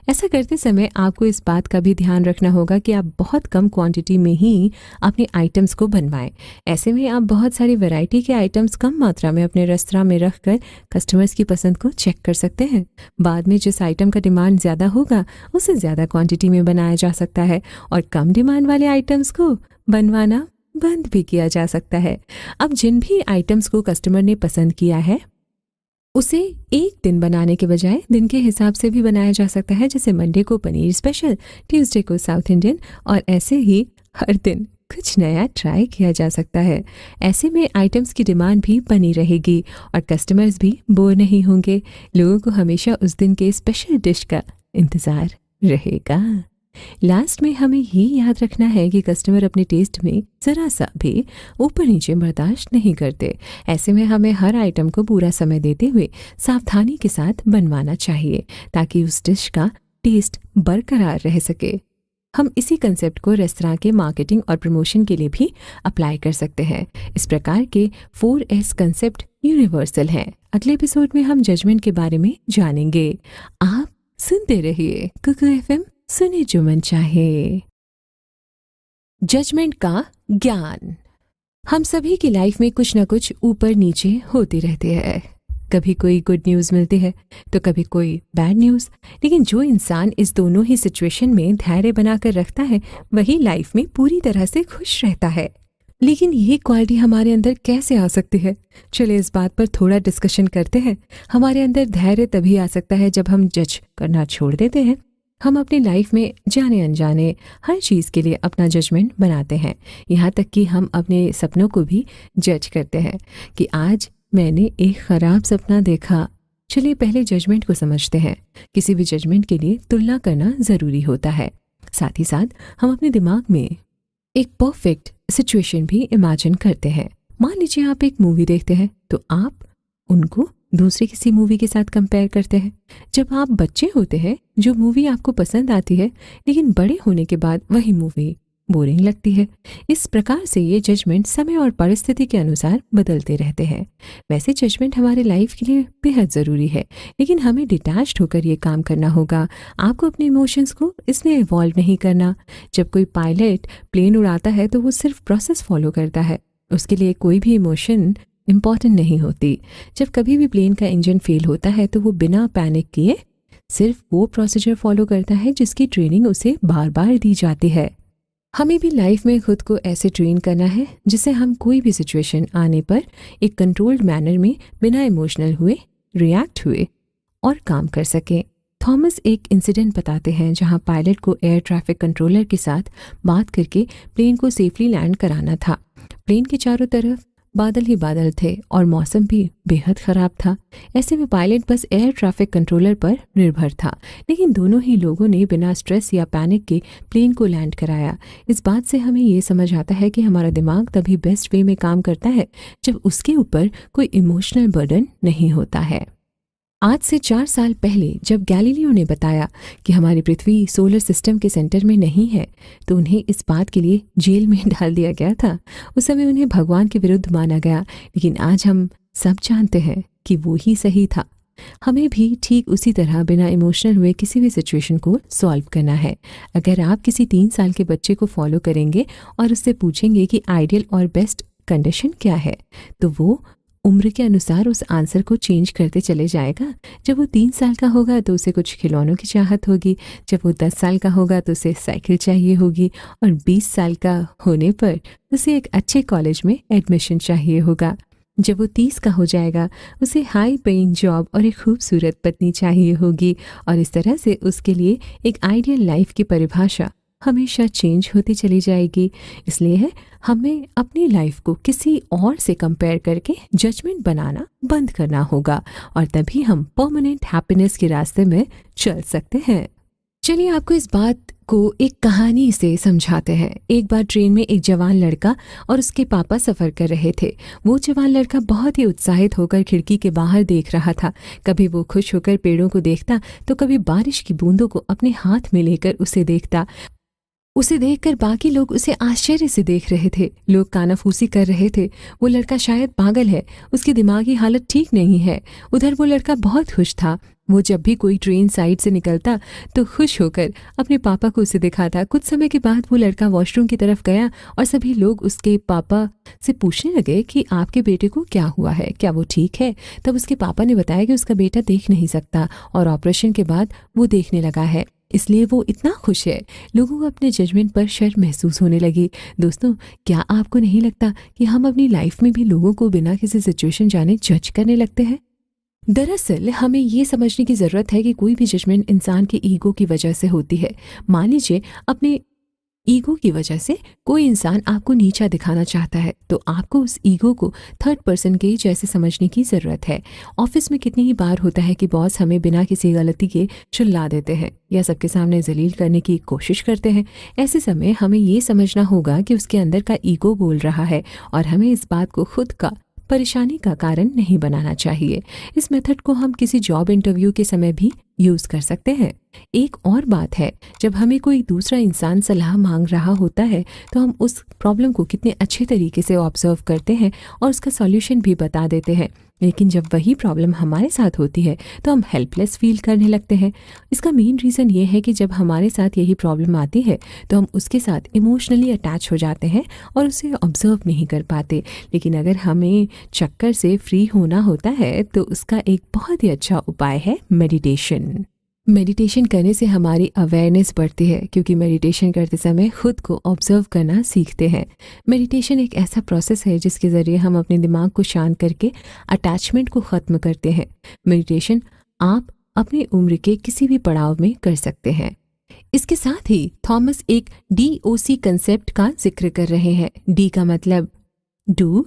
ऐसा करते समय आपको इस बात का भी ध्यान रखना होगा कि आप बहुत कम क्वांटिटी में ही अपने आइटम्स को बनवाएं। ऐसे में आप बहुत सारी वैरायटी के आइटम्स कम मात्रा में अपने रेस्तरां में रखकर कस्टमर्स की पसंद को चेक कर सकते हैं। बाद में जिस आइटम का डिमांड ज़्यादा होगा उसे ज़्यादा क्वांटिटी में बनाया जा सकता है और कम डिमांड वाले आइटम्स को बनवाना बंद भी किया जा सकता है। अब जिन भी आइटम्स को कस्टमर ने पसंद किया है उसे एक दिन बनाने के बजाय दिन के हिसाब से भी बनाया जा सकता है, जैसे मंडे को पनीर स्पेशल, ट्यूसडे को साउथ इंडियन और ऐसे ही हर दिन कुछ नया ट्राई किया जा सकता है। ऐसे में आइटम्स की डिमांड भी बनी रहेगी और कस्टमर्स भी बोर नहीं होंगे। लोगों को हमेशा उस दिन के स्पेशल डिश का इंतज़ार रहेगा। लास्ट में हमें ये याद रखना है कि कस्टमर अपने टेस्ट में ज़रा सा भी ऊपर नीचे बर्दाश्त नहीं करते। ऐसे में हमें हर आइटम को पूरा समय देते हुए सावधानी के साथ बनवाना चाहिए ताकि उस डिश का टेस्ट बरकरार रह सके। हम इसी कंसेप्ट को रेस्तरां के मार्केटिंग और प्रमोशन के लिए भी अप्लाई कर सकते हैं। इस प्रकार के 4S कंसेप्ट यूनिवर्सल हैं। अगले एपिसोड में हम जजमेंट के बारे में जानेंगे। आप सुनते रहिए कुकू FM, सुने जो मन चाहे। जजमेंट का ज्ञान। हम सभी की लाइफ में कुछ ना कुछ ऊपर नीचे होते रहते हैं। कभी कोई गुड न्यूज़ मिलती है तो कभी कोई बैड न्यूज़, लेकिन जो इंसान इस दोनों ही सिचुएशन में धैर्य बनाकर रखता है वही लाइफ में पूरी तरह से खुश रहता है। लेकिन ये क्वालिटी हमारे अंदर कैसे आ सकती है? चलिए इस बात पर थोड़ा डिस्कशन करते हैं। हमारे अंदर धैर्य तभी आ सकता है जब हम जज करना छोड़ देते हैं। हम अपनी लाइफ में जाने अनजाने हर चीज़ के लिए अपना जजमेंट बनाते हैं, यहाँ तक कि हम अपने सपनों को भी जज करते हैं कि आज मैंने एक ख़राब सपना देखा। चलिए पहले जजमेंट को समझते हैं। किसी भी जजमेंट के लिए तुलना करना ज़रूरी होता है। साथ ही साथ हम अपने दिमाग में एक परफेक्ट सिचुएशन भी इमेजिन करते हैं। मान लीजिए आप एक मूवी देखते हैं तो आप उनको दूसरे किसी मूवी के साथ कंपेयर करते हैं। जब आप बच्चे होते हैं जो मूवी आपको पसंद आती है, लेकिन बड़े होने के बाद वही मूवी बोरिंग लगती है। इस प्रकार से ये जजमेंट समय और परिस्थिति के अनुसार बदलते रहते हैं। वैसे जजमेंट हमारे लाइफ के लिए बेहद ज़रूरी है, लेकिन हमें डिटैच्ड होकर ये काम करना होगा। आपको अपने इमोशंस को इसमें इवॉल्व नहीं करना। जब कोई पायलट प्लेन उड़ाता है तो वो सिर्फ प्रोसेस फॉलो करता है, उसके लिए कोई भी इमोशन इम्पॉर्टेंट नहीं होती। जब कभी भी प्लेन का इंजन फेल होता है तो वो बिना पैनिक किए सिर्फ वो प्रोसीजर फॉलो करता है जिसकी ट्रेनिंग उसे बार बार दी जाती है। हमें भी लाइफ में खुद को ऐसे ट्रेन करना है जिससे हम कोई भी सिचुएशन आने पर एक कंट्रोल्ड मैनर में बिना इमोशनल हुए रिएक्ट हुए और काम कर सकें। थॉमस एक इंसिडेंट बताते हैं जहां पायलट को एयर ट्रैफिक कंट्रोलर के साथ बात करके प्लेन को सेफली लैंड कराना था। प्लेन के चारों तरफ बादल ही बादल थे और मौसम भी बेहद ख़राब था। ऐसे में पायलट बस एयर ट्रैफिक कंट्रोलर पर निर्भर था, लेकिन दोनों ही लोगों ने बिना स्ट्रेस या पैनिक के प्लेन को लैंड कराया। इस बात से हमें ये समझ आता है कि हमारा दिमाग तभी बेस्ट वे में काम करता है जब उसके ऊपर कोई इमोशनल बर्डन नहीं होता है। आज से 4 साल पहले जब गैलीलियो ने बताया कि हमारी पृथ्वी सोलर सिस्टम के सेंटर में नहीं है तो उन्हें इस बात के लिए जेल में डाल दिया गया था। उस समय उन्हें भगवान के विरुद्ध माना गया, लेकिन आज हम सब जानते हैं कि वो ही सही था। हमें भी ठीक उसी तरह बिना इमोशनल हुए किसी भी सिचुएशन को सॉल्व करना है। अगर आप किसी 3 साल के बच्चे को फॉलो करेंगे और उससे पूछेंगे कि आइडियल और बेस्ट कंडीशन क्या है, तो वो उम्र के अनुसार उस आंसर को चेंज करते चले जाएगा। जब वो 3 साल का होगा तो उसे कुछ खिलौनों की चाहत होगी, जब वो 10 साल का होगा तो उसे साइकिल चाहिए होगी और 20 साल का होने पर उसे एक अच्छे कॉलेज में एडमिशन चाहिए होगा। जब वो 30 का हो जाएगा उसे हाई पेइंग जॉब और एक खूबसूरत पत्नी चाहिए होगी और इस तरह से उसके लिए एक आइडियल लाइफ की परिभाषा हमेशा चेंज होती चली जाएगी। इसलिए हमें अपनी लाइफ को किसी और से कंपेयर करके जजमेंट बनाना बंद करना होगा और तभी हम परमानेंट हैप्पीनेस के रास्ते में चल सकते हैं। चलिए आपको इस बात को एक कहानी से समझाते हैं। एक बार ट्रेन में एक जवान लड़का और उसके पापा सफ़र कर रहे थे। वो जवान लड़का बहुत ही उत्साहित होकर खिड़की के बाहर देख रहा था। कभी वो खुश होकर पेड़ों को देखता तो कभी बारिश की बूंदों को अपने हाथ में लेकर उसे देखता। उसे देखकर बाकी लोग उसे आश्चर्य से देख रहे थे। लोग कानाफूसी कर रहे थे, वो लड़का शायद पागल है, उसकी दिमागी हालत ठीक नहीं है। उधर वो लड़का बहुत खुश था। वो जब भी कोई ट्रेन साइड से निकलता तो खुश होकर अपने पापा को उसे दिखाता। कुछ समय के बाद वो लड़का वॉशरूम की तरफ गया और सभी लोग उसके पापा से पूछने लगे कि आपके बेटे को क्या हुआ है, क्या वो ठीक है। तब उसके पापा ने बताया कि उसका बेटा देख नहीं सकता और ऑपरेशन के बाद वो देखने लगा है, इसलिए वो इतना खुश है। लोगों को अपने जजमेंट पर शर्म महसूस होने लगी। दोस्तों, क्या आपको नहीं लगता कि हम अपनी लाइफ में भी लोगों को बिना किसी सिचुएशन जाने जज करने लगते हैं? दरअसल हमें ये समझने की ज़रूरत है कि कोई भी जजमेंट इंसान के ईगो की वजह से होती है। मान लीजिए अपने ईगो की वजह से कोई इंसान आपको नीचा दिखाना चाहता है, तो आपको उस ईगो को थर्ड पर्सन के जैसे समझने की ज़रूरत है। ऑफिस में कितनी ही बार होता है कि बॉस हमें बिना किसी गलती के चिल्ला देते हैं या सबके सामने जलील करने की कोशिश करते हैं। ऐसे समय हमें ये समझना होगा कि उसके अंदर का ईगो बोल रहा है और हमें इस बात को खुद का परेशानी का कारण नहीं बनाना चाहिए। इस मेथड को हम किसी जॉब इंटरव्यू के समय भी यूज़ कर सकते हैं। एक और बात है, जब हमें कोई दूसरा इंसान सलाह मांग रहा होता है तो हम उस प्रॉब्लम को कितने अच्छे तरीके से ऑब्जर्व करते हैं और उसका सॉल्यूशन भी बता देते हैं। लेकिन जब वही प्रॉब्लम हमारे साथ होती है तो हम हेल्पलेस फील करने लगते हैं। इसका मेन रीज़न ये है कि जब हमारे साथ यही प्रॉब्लम आती है तो हम उसके साथ इमोशनली अटैच हो जाते हैं और उसे ऑब्जर्व नहीं कर पाते। लेकिन अगर हमें चक्कर से फ्री होना होता है तो उसका एक बहुत ही अच्छा उपाय है मेडिटेशन। मेडिटेशन करने से हमारी अवेयरनेस बढ़ती है, क्योंकि मेडिटेशन करते समय खुद को ऑब्जर्व करना सीखते हैं। मेडिटेशन एक ऐसा प्रोसेस है जिसके ज़रिए हम अपने दिमाग को शांत करके अटैचमेंट को ख़त्म करते हैं। मेडिटेशन आप अपनी उम्र के किसी भी पड़ाव में कर सकते हैं। इसके साथ ही थॉमस एक DOC कंसेप्ट का जिक्र कर रहे हैं। D का मतलब डू,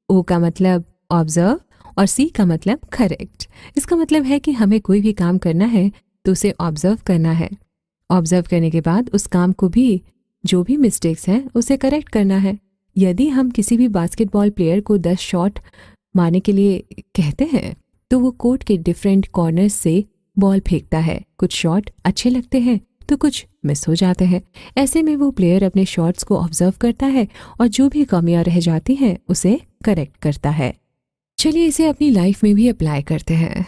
O का मतलब ऑब्जर्व और C का मतलब करेक्ट। इसका मतलब है कि हमें कोई भी काम करना है तो उसे ऑब्जर्व करना है। ऑब्जर्व करने के बाद उस काम को भी, जो भी मिस्टेक्स हैं, उसे करेक्ट करना है। यदि हम किसी भी बास्केटबॉल प्लेयर को 10 शॉट मारने के लिए कहते हैं तो वो कोर्ट के डिफरेंट कॉर्नर्स से बॉल फेंकता है। कुछ शॉट अच्छे लगते हैं तो कुछ मिस हो जाते हैं। ऐसे में वो प्लेयर अपने शॉट्स को ऑब्जर्व करता है और जो भी कमियां रह जाती हैं उसे करेक्ट करता है। चलिए इसे अपनी लाइफ में भी अप्लाई करते हैं।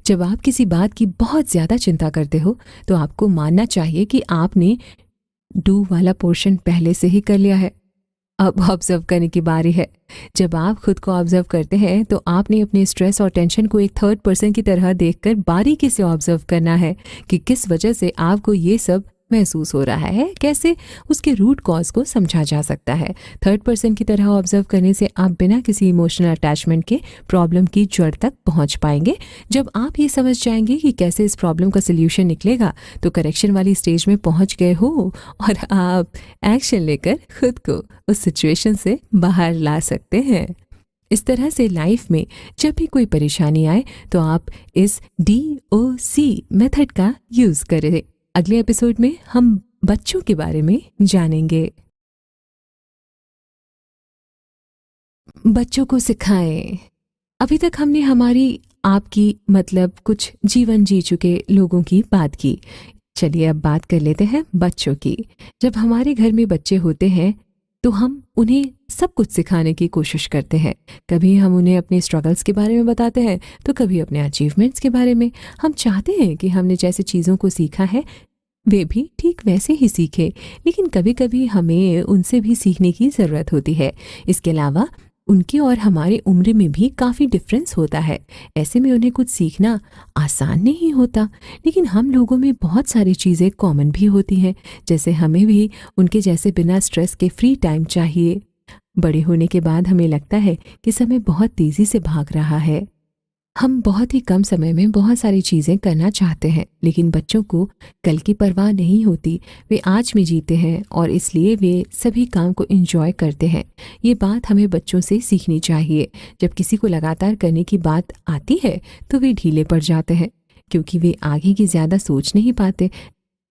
जब आप किसी बात की बहुत ज़्यादा चिंता करते हो तो आपको मानना चाहिए कि आपने डू वाला पोर्शन पहले से ही कर लिया है। अब ऑब्जर्व करने की बारी है। जब आप खुद को ऑब्जर्व करते हैं तो आपने अपने स्ट्रेस और टेंशन को एक थर्ड पर्सन की तरह देखकर बारीकी से ऑब्जर्व करना है कि किस वजह से आपको ये सब महसूस हो रहा है, कैसे उसके रूट कॉज को समझा जा सकता है। थर्ड पर्सन की तरह ऑब्जर्व करने से आप बिना किसी इमोशनल अटैचमेंट के प्रॉब्लम की जड़ तक पहुंच पाएंगे। जब आप ये समझ जाएंगे कि कैसे इस प्रॉब्लम का सल्यूशन निकलेगा तो करेक्शन वाली स्टेज में पहुंच गए हो और आप एक्शन लेकर खुद को उस सिचुएशन से बाहर ला सकते हैं। इस तरह से लाइफ में जब भी कोई परेशानी आए तो आप इस DOC मेथड का यूज़ करें। अगले एपिसोड में हम बच्चों के बारे में जानेंगे। बच्चों को सिखाएं। अभी तक हमने हमारी आपकी मतलब कुछ जीवन जी चुके लोगों की बात की। चलिए अब बात कर लेते हैं बच्चों की। जब हमारे घर में बच्चे होते हैं तो हम उन्हें सब कुछ सिखाने की कोशिश करते हैं। कभी हम उन्हें अपने स्ट्रगल्स के बारे में बताते हैं तो कभी अपने अचीवमेंट्स के बारे में। हम चाहते हैं कि हमने जैसे चीज़ों को सीखा है वे भी ठीक वैसे ही सीखें, लेकिन कभी कभी हमें उनसे भी सीखने की ज़रूरत होती है। इसके अलावा उनकी और हमारी उम्र में भी काफ़ी डिफरेंस होता है। ऐसे में उन्हें कुछ सीखना आसान नहीं होता, लेकिन हम लोगों में बहुत सारी चीज़ें कॉमन भी होती हैं। जैसे हमें भी उनके जैसे बिना स्ट्रेस के फ्री टाइम चाहिए। बड़े होने के बाद हमें लगता है कि समय बहुत तेज़ी से भाग रहा है। हम बहुत ही कम समय में बहुत सारी चीज़ें करना चाहते हैं, लेकिन बच्चों को कल की परवाह नहीं होती। वे आज में जीते हैं और इसलिए वे सभी काम को एंजॉय करते हैं। ये बात हमें बच्चों से सीखनी चाहिए। जब किसी को लगातार करने की बात आती है तो वे ढीले पड़ जाते हैं, क्योंकि वे आगे की ज़्यादा सोच नहीं पाते।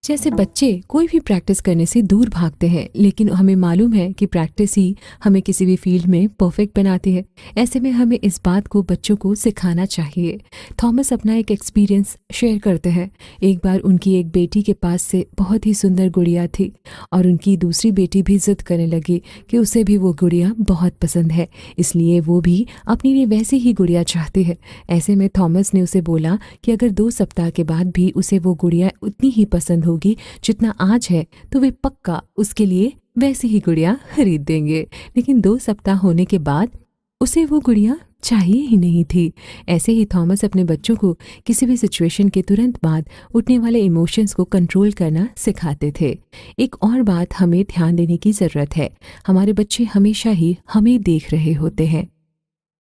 जैसे बच्चे कोई भी प्रैक्टिस करने से दूर भागते हैं, लेकिन हमें मालूम है कि प्रैक्टिस ही हमें किसी भी फील्ड में परफेक्ट बनाती है। ऐसे में हमें इस बात को बच्चों को सिखाना चाहिए। थॉमस अपना एक एक्सपीरियंस शेयर करते हैं। एक बार उनकी एक बेटी के पास से बहुत ही सुंदर गुड़िया थी और उनकी दूसरी बेटी भी जिद करने लगी कि उसे भी वो गुड़िया बहुत पसंद है, इसलिए वो भी अपने लिए वैसी ही गुड़िया चाहती है। ऐसे में थॉमस ने उसे बोला कि अगर 2 सप्ताह के बाद भी उसे वो गुड़िया उतनी ही पसंद होगी जितना आज है, तो वे पक्का उसके लिए वैसी ही गुड़िया खरीद देंगे। लेकिन 2 सप्ताह होने के बाद उसे वो गुड़िया चाहिए ही नहीं थी। ऐसे ही थॉमस अपने बच्चों को किसी भी सिचुएशन के तुरंत बाद उठने वाले इमोशंस को कंट्रोल करना सिखाते थे। एक और बात हमें ध्यान देने की ज़रूरत है। हमारे बच्चे हमेशा ही हमें देख रहे होते हैं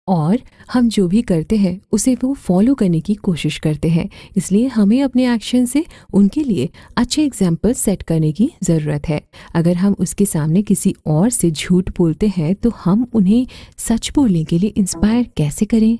और हम जो भी करते हैं उसे वो फॉलो करने की कोशिश करते हैं, इसलिए हमें अपने एक्शन से उनके लिए अच्छे एग्जाम्पल सेट करने की ज़रूरत है। अगर हम उसके सामने किसी और से झूठ बोलते हैं तो हम उन्हें सच बोलने के लिए इंस्पायर कैसे करें?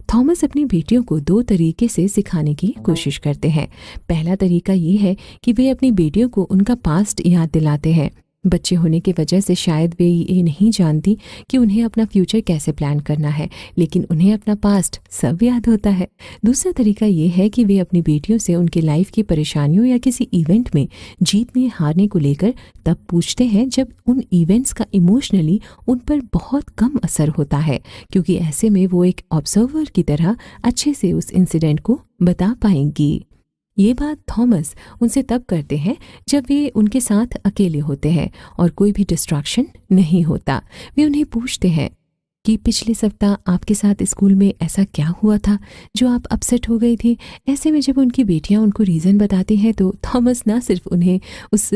थॉमस अपनी बेटियों को 2 तरीके से सिखाने की कोशिश करते हैं। पहला तरीका ये है कि वे अपनी बेटियों को उनका पास्ट याद दिलाते हैं। बच्चे होने की वजह से शायद वे ये नहीं जानती कि उन्हें अपना फ्यूचर कैसे प्लान करना है, लेकिन उन्हें अपना पास्ट सब याद होता है। दूसरा तरीका ये है कि वे अपनी बेटियों से उनके लाइफ की परेशानियों या किसी इवेंट में जीतने हारने को लेकर तब पूछते हैं जब उन इवेंट्स का इमोशनली उन पर बहुत कम असर होता है, क्योंकि ऐसे में वो एक ऑब्जर्वर की तरह अच्छे से उस इंसिडेंट को बता पाएंगी। ये बात थॉमस उनसे तब करते हैं जब वे उनके साथ अकेले होते हैं और कोई भी डिस्ट्रैक्शन नहीं होता। वे उन्हें पूछते हैं कि पिछले सप्ताह आपके साथ स्कूल में ऐसा क्या हुआ था जो आप अपसेट हो गई थी। ऐसे में जब उनकी बेटियां उनको रीज़न बताती हैं तो थॉमस ना सिर्फ उन्हें उस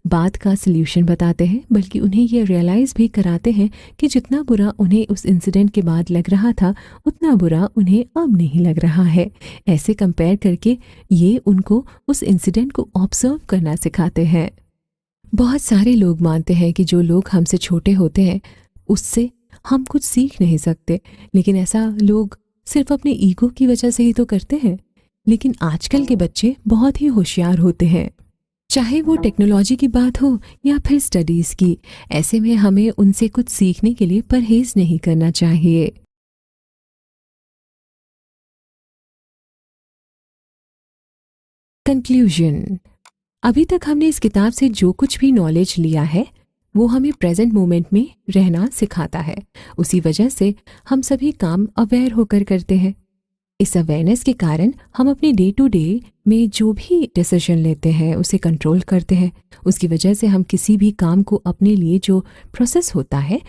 बात का सल्यूशन बताते हैं, बल्कि उन्हें ये रियलाइज़ भी कराते हैं कि जितना बुरा उन्हें उस इंसिडेंट के बाद लग रहा था उतना बुरा उन्हें अब नहीं लग रहा है। ऐसे कंपेयर करके ये उनको उस इंसिडेंट को ऑब्जर्व करना सिखाते हैं। बहुत सारे लोग मानते हैं कि जो लोग हमसे छोटे होते हैं उससे हम कुछ सीख नहीं सकते, लेकिन ऐसा लोग सिर्फ अपने ईगो की वजह से ही तो करते हैं। लेकिन आजकल के बच्चे बहुत ही होशियार होते हैं, चाहे वो टेक्नोलॉजी की बात हो या फिर स्टडीज़ की। ऐसे में हमें उनसे कुछ सीखने के लिए परहेज नहीं करना चाहिए। कंक्लूजन। अभी तक हमने इस किताब से जो कुछ भी नॉलेज लिया है वो हमें प्रेजेंट मोमेंट में रहना सिखाता है। उसी वजह से हम सभी काम अवेयर होकर करते हैं। इस अवेयरनेस के कारण हम अपने डे टू डे में जो भी डिसीजन लेते हैं उसे कंट्रोल करते हैं। उसकी वजह से हम किसी भी काम को अपने लिए जो प्रोसेस होता है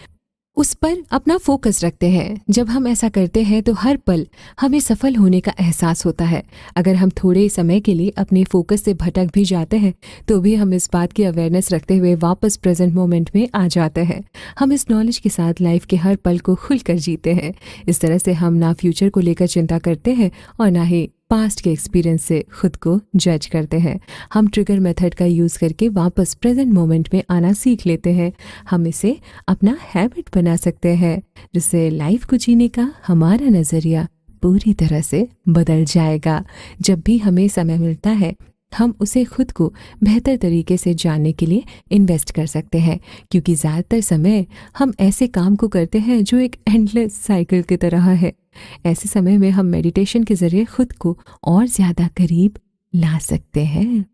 उस पर अपना फोकस रखते हैं। जब हम ऐसा करते हैं तो हर पल हमें सफल होने का एहसास होता है। अगर हम थोड़े समय के लिए अपने फोकस से भटक भी जाते हैं तो भी हम इस बात की अवेयरनेस रखते हुए वापस प्रेजेंट मोमेंट में आ जाते हैं। हम इस नॉलेज के साथ लाइफ के हर पल को खुलकर जीते हैं। इस तरह से हम ना फ्यूचर को लेकर चिंता करते हैं और ना ही पास्ट के एक्सपीरियंस से खुद को जज करते हैं। हम ट्रिगर मेथड का यूज़ करके वापस प्रेजेंट मोमेंट में आना सीख लेते हैं। हम इसे अपना हैबिट बना सकते हैं, जिससे लाइफ को जीने का हमारा नज़रिया पूरी तरह से बदल जाएगा। जब भी हमें समय मिलता है हम उसे खुद को बेहतर तरीके से जानने के लिए इन्वेस्ट कर सकते हैं, क्योंकि ज़्यादातर समय हम ऐसे काम को करते हैं जो एक एंडलेस साइकिल की तरह है। ऐसे समय में हम मेडिटेशन के ज़रिए खुद को और ज़्यादा करीब ला सकते हैं।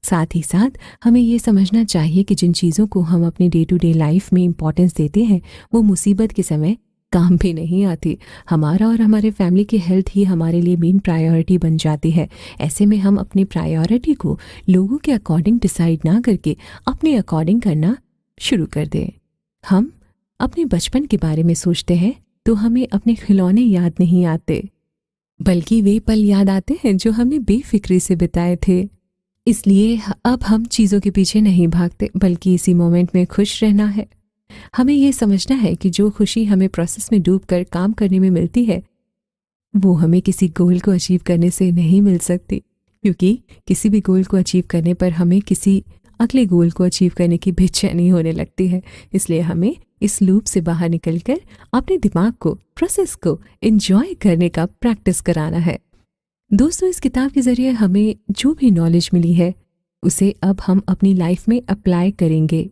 साथ ही साथ हमें ये समझना चाहिए कि जिन चीज़ों को हम अपनी डे टू डे लाइफ में इम्पोर्टेंस देते हैं वो मुसीबत के समय काम भी नहीं आती। हमारा और हमारे फैमिली की हेल्थ ही हमारे लिए मेन प्रायोरिटी बन जाती है। ऐसे में हम अपनी प्रायोरिटी को लोगों के अकॉर्डिंग डिसाइड ना करके अपने अकॉर्डिंग करना शुरू कर दें। हम अपने बचपन के बारे में सोचते हैं तो हमें अपने खिलौने याद नहीं आते, बल्कि वे पल याद आते हैं जो हमने बेफिक्री से बिताए थे। इसलिए अब हम चीज़ों के पीछे नहीं भागते, बल्कि इसी मोमेंट में खुश रहना है। हमें ये समझना है कि जो खुशी हमें प्रोसेस में डूबकर काम करने में मिलती है वो हमें किसी गोल को अचीव करने से नहीं मिल सकती, क्योंकि किसी भी गोल को अचीव करने पर हमें किसी अगले गोल को अचीव करने की बेचैनी होने लगती है। इसलिए हमें इस लूप से बाहर निकलकर अपने दिमाग को, प्रोसेस को एंजॉय करने का प्रैक्टिस कराना है। दोस्तों, इस किताब के ज़रिए हमें जो भी नॉलेज मिली है उसे अब हम अपनी लाइफ में अप्लाई करेंगे।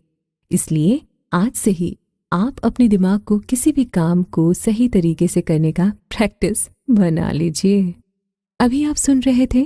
इसलिए आज से ही आप अपने दिमाग को किसी भी काम को सही तरीके से करने का प्रैक्टिस बना लीजिए। अभी आप सुन रहे थे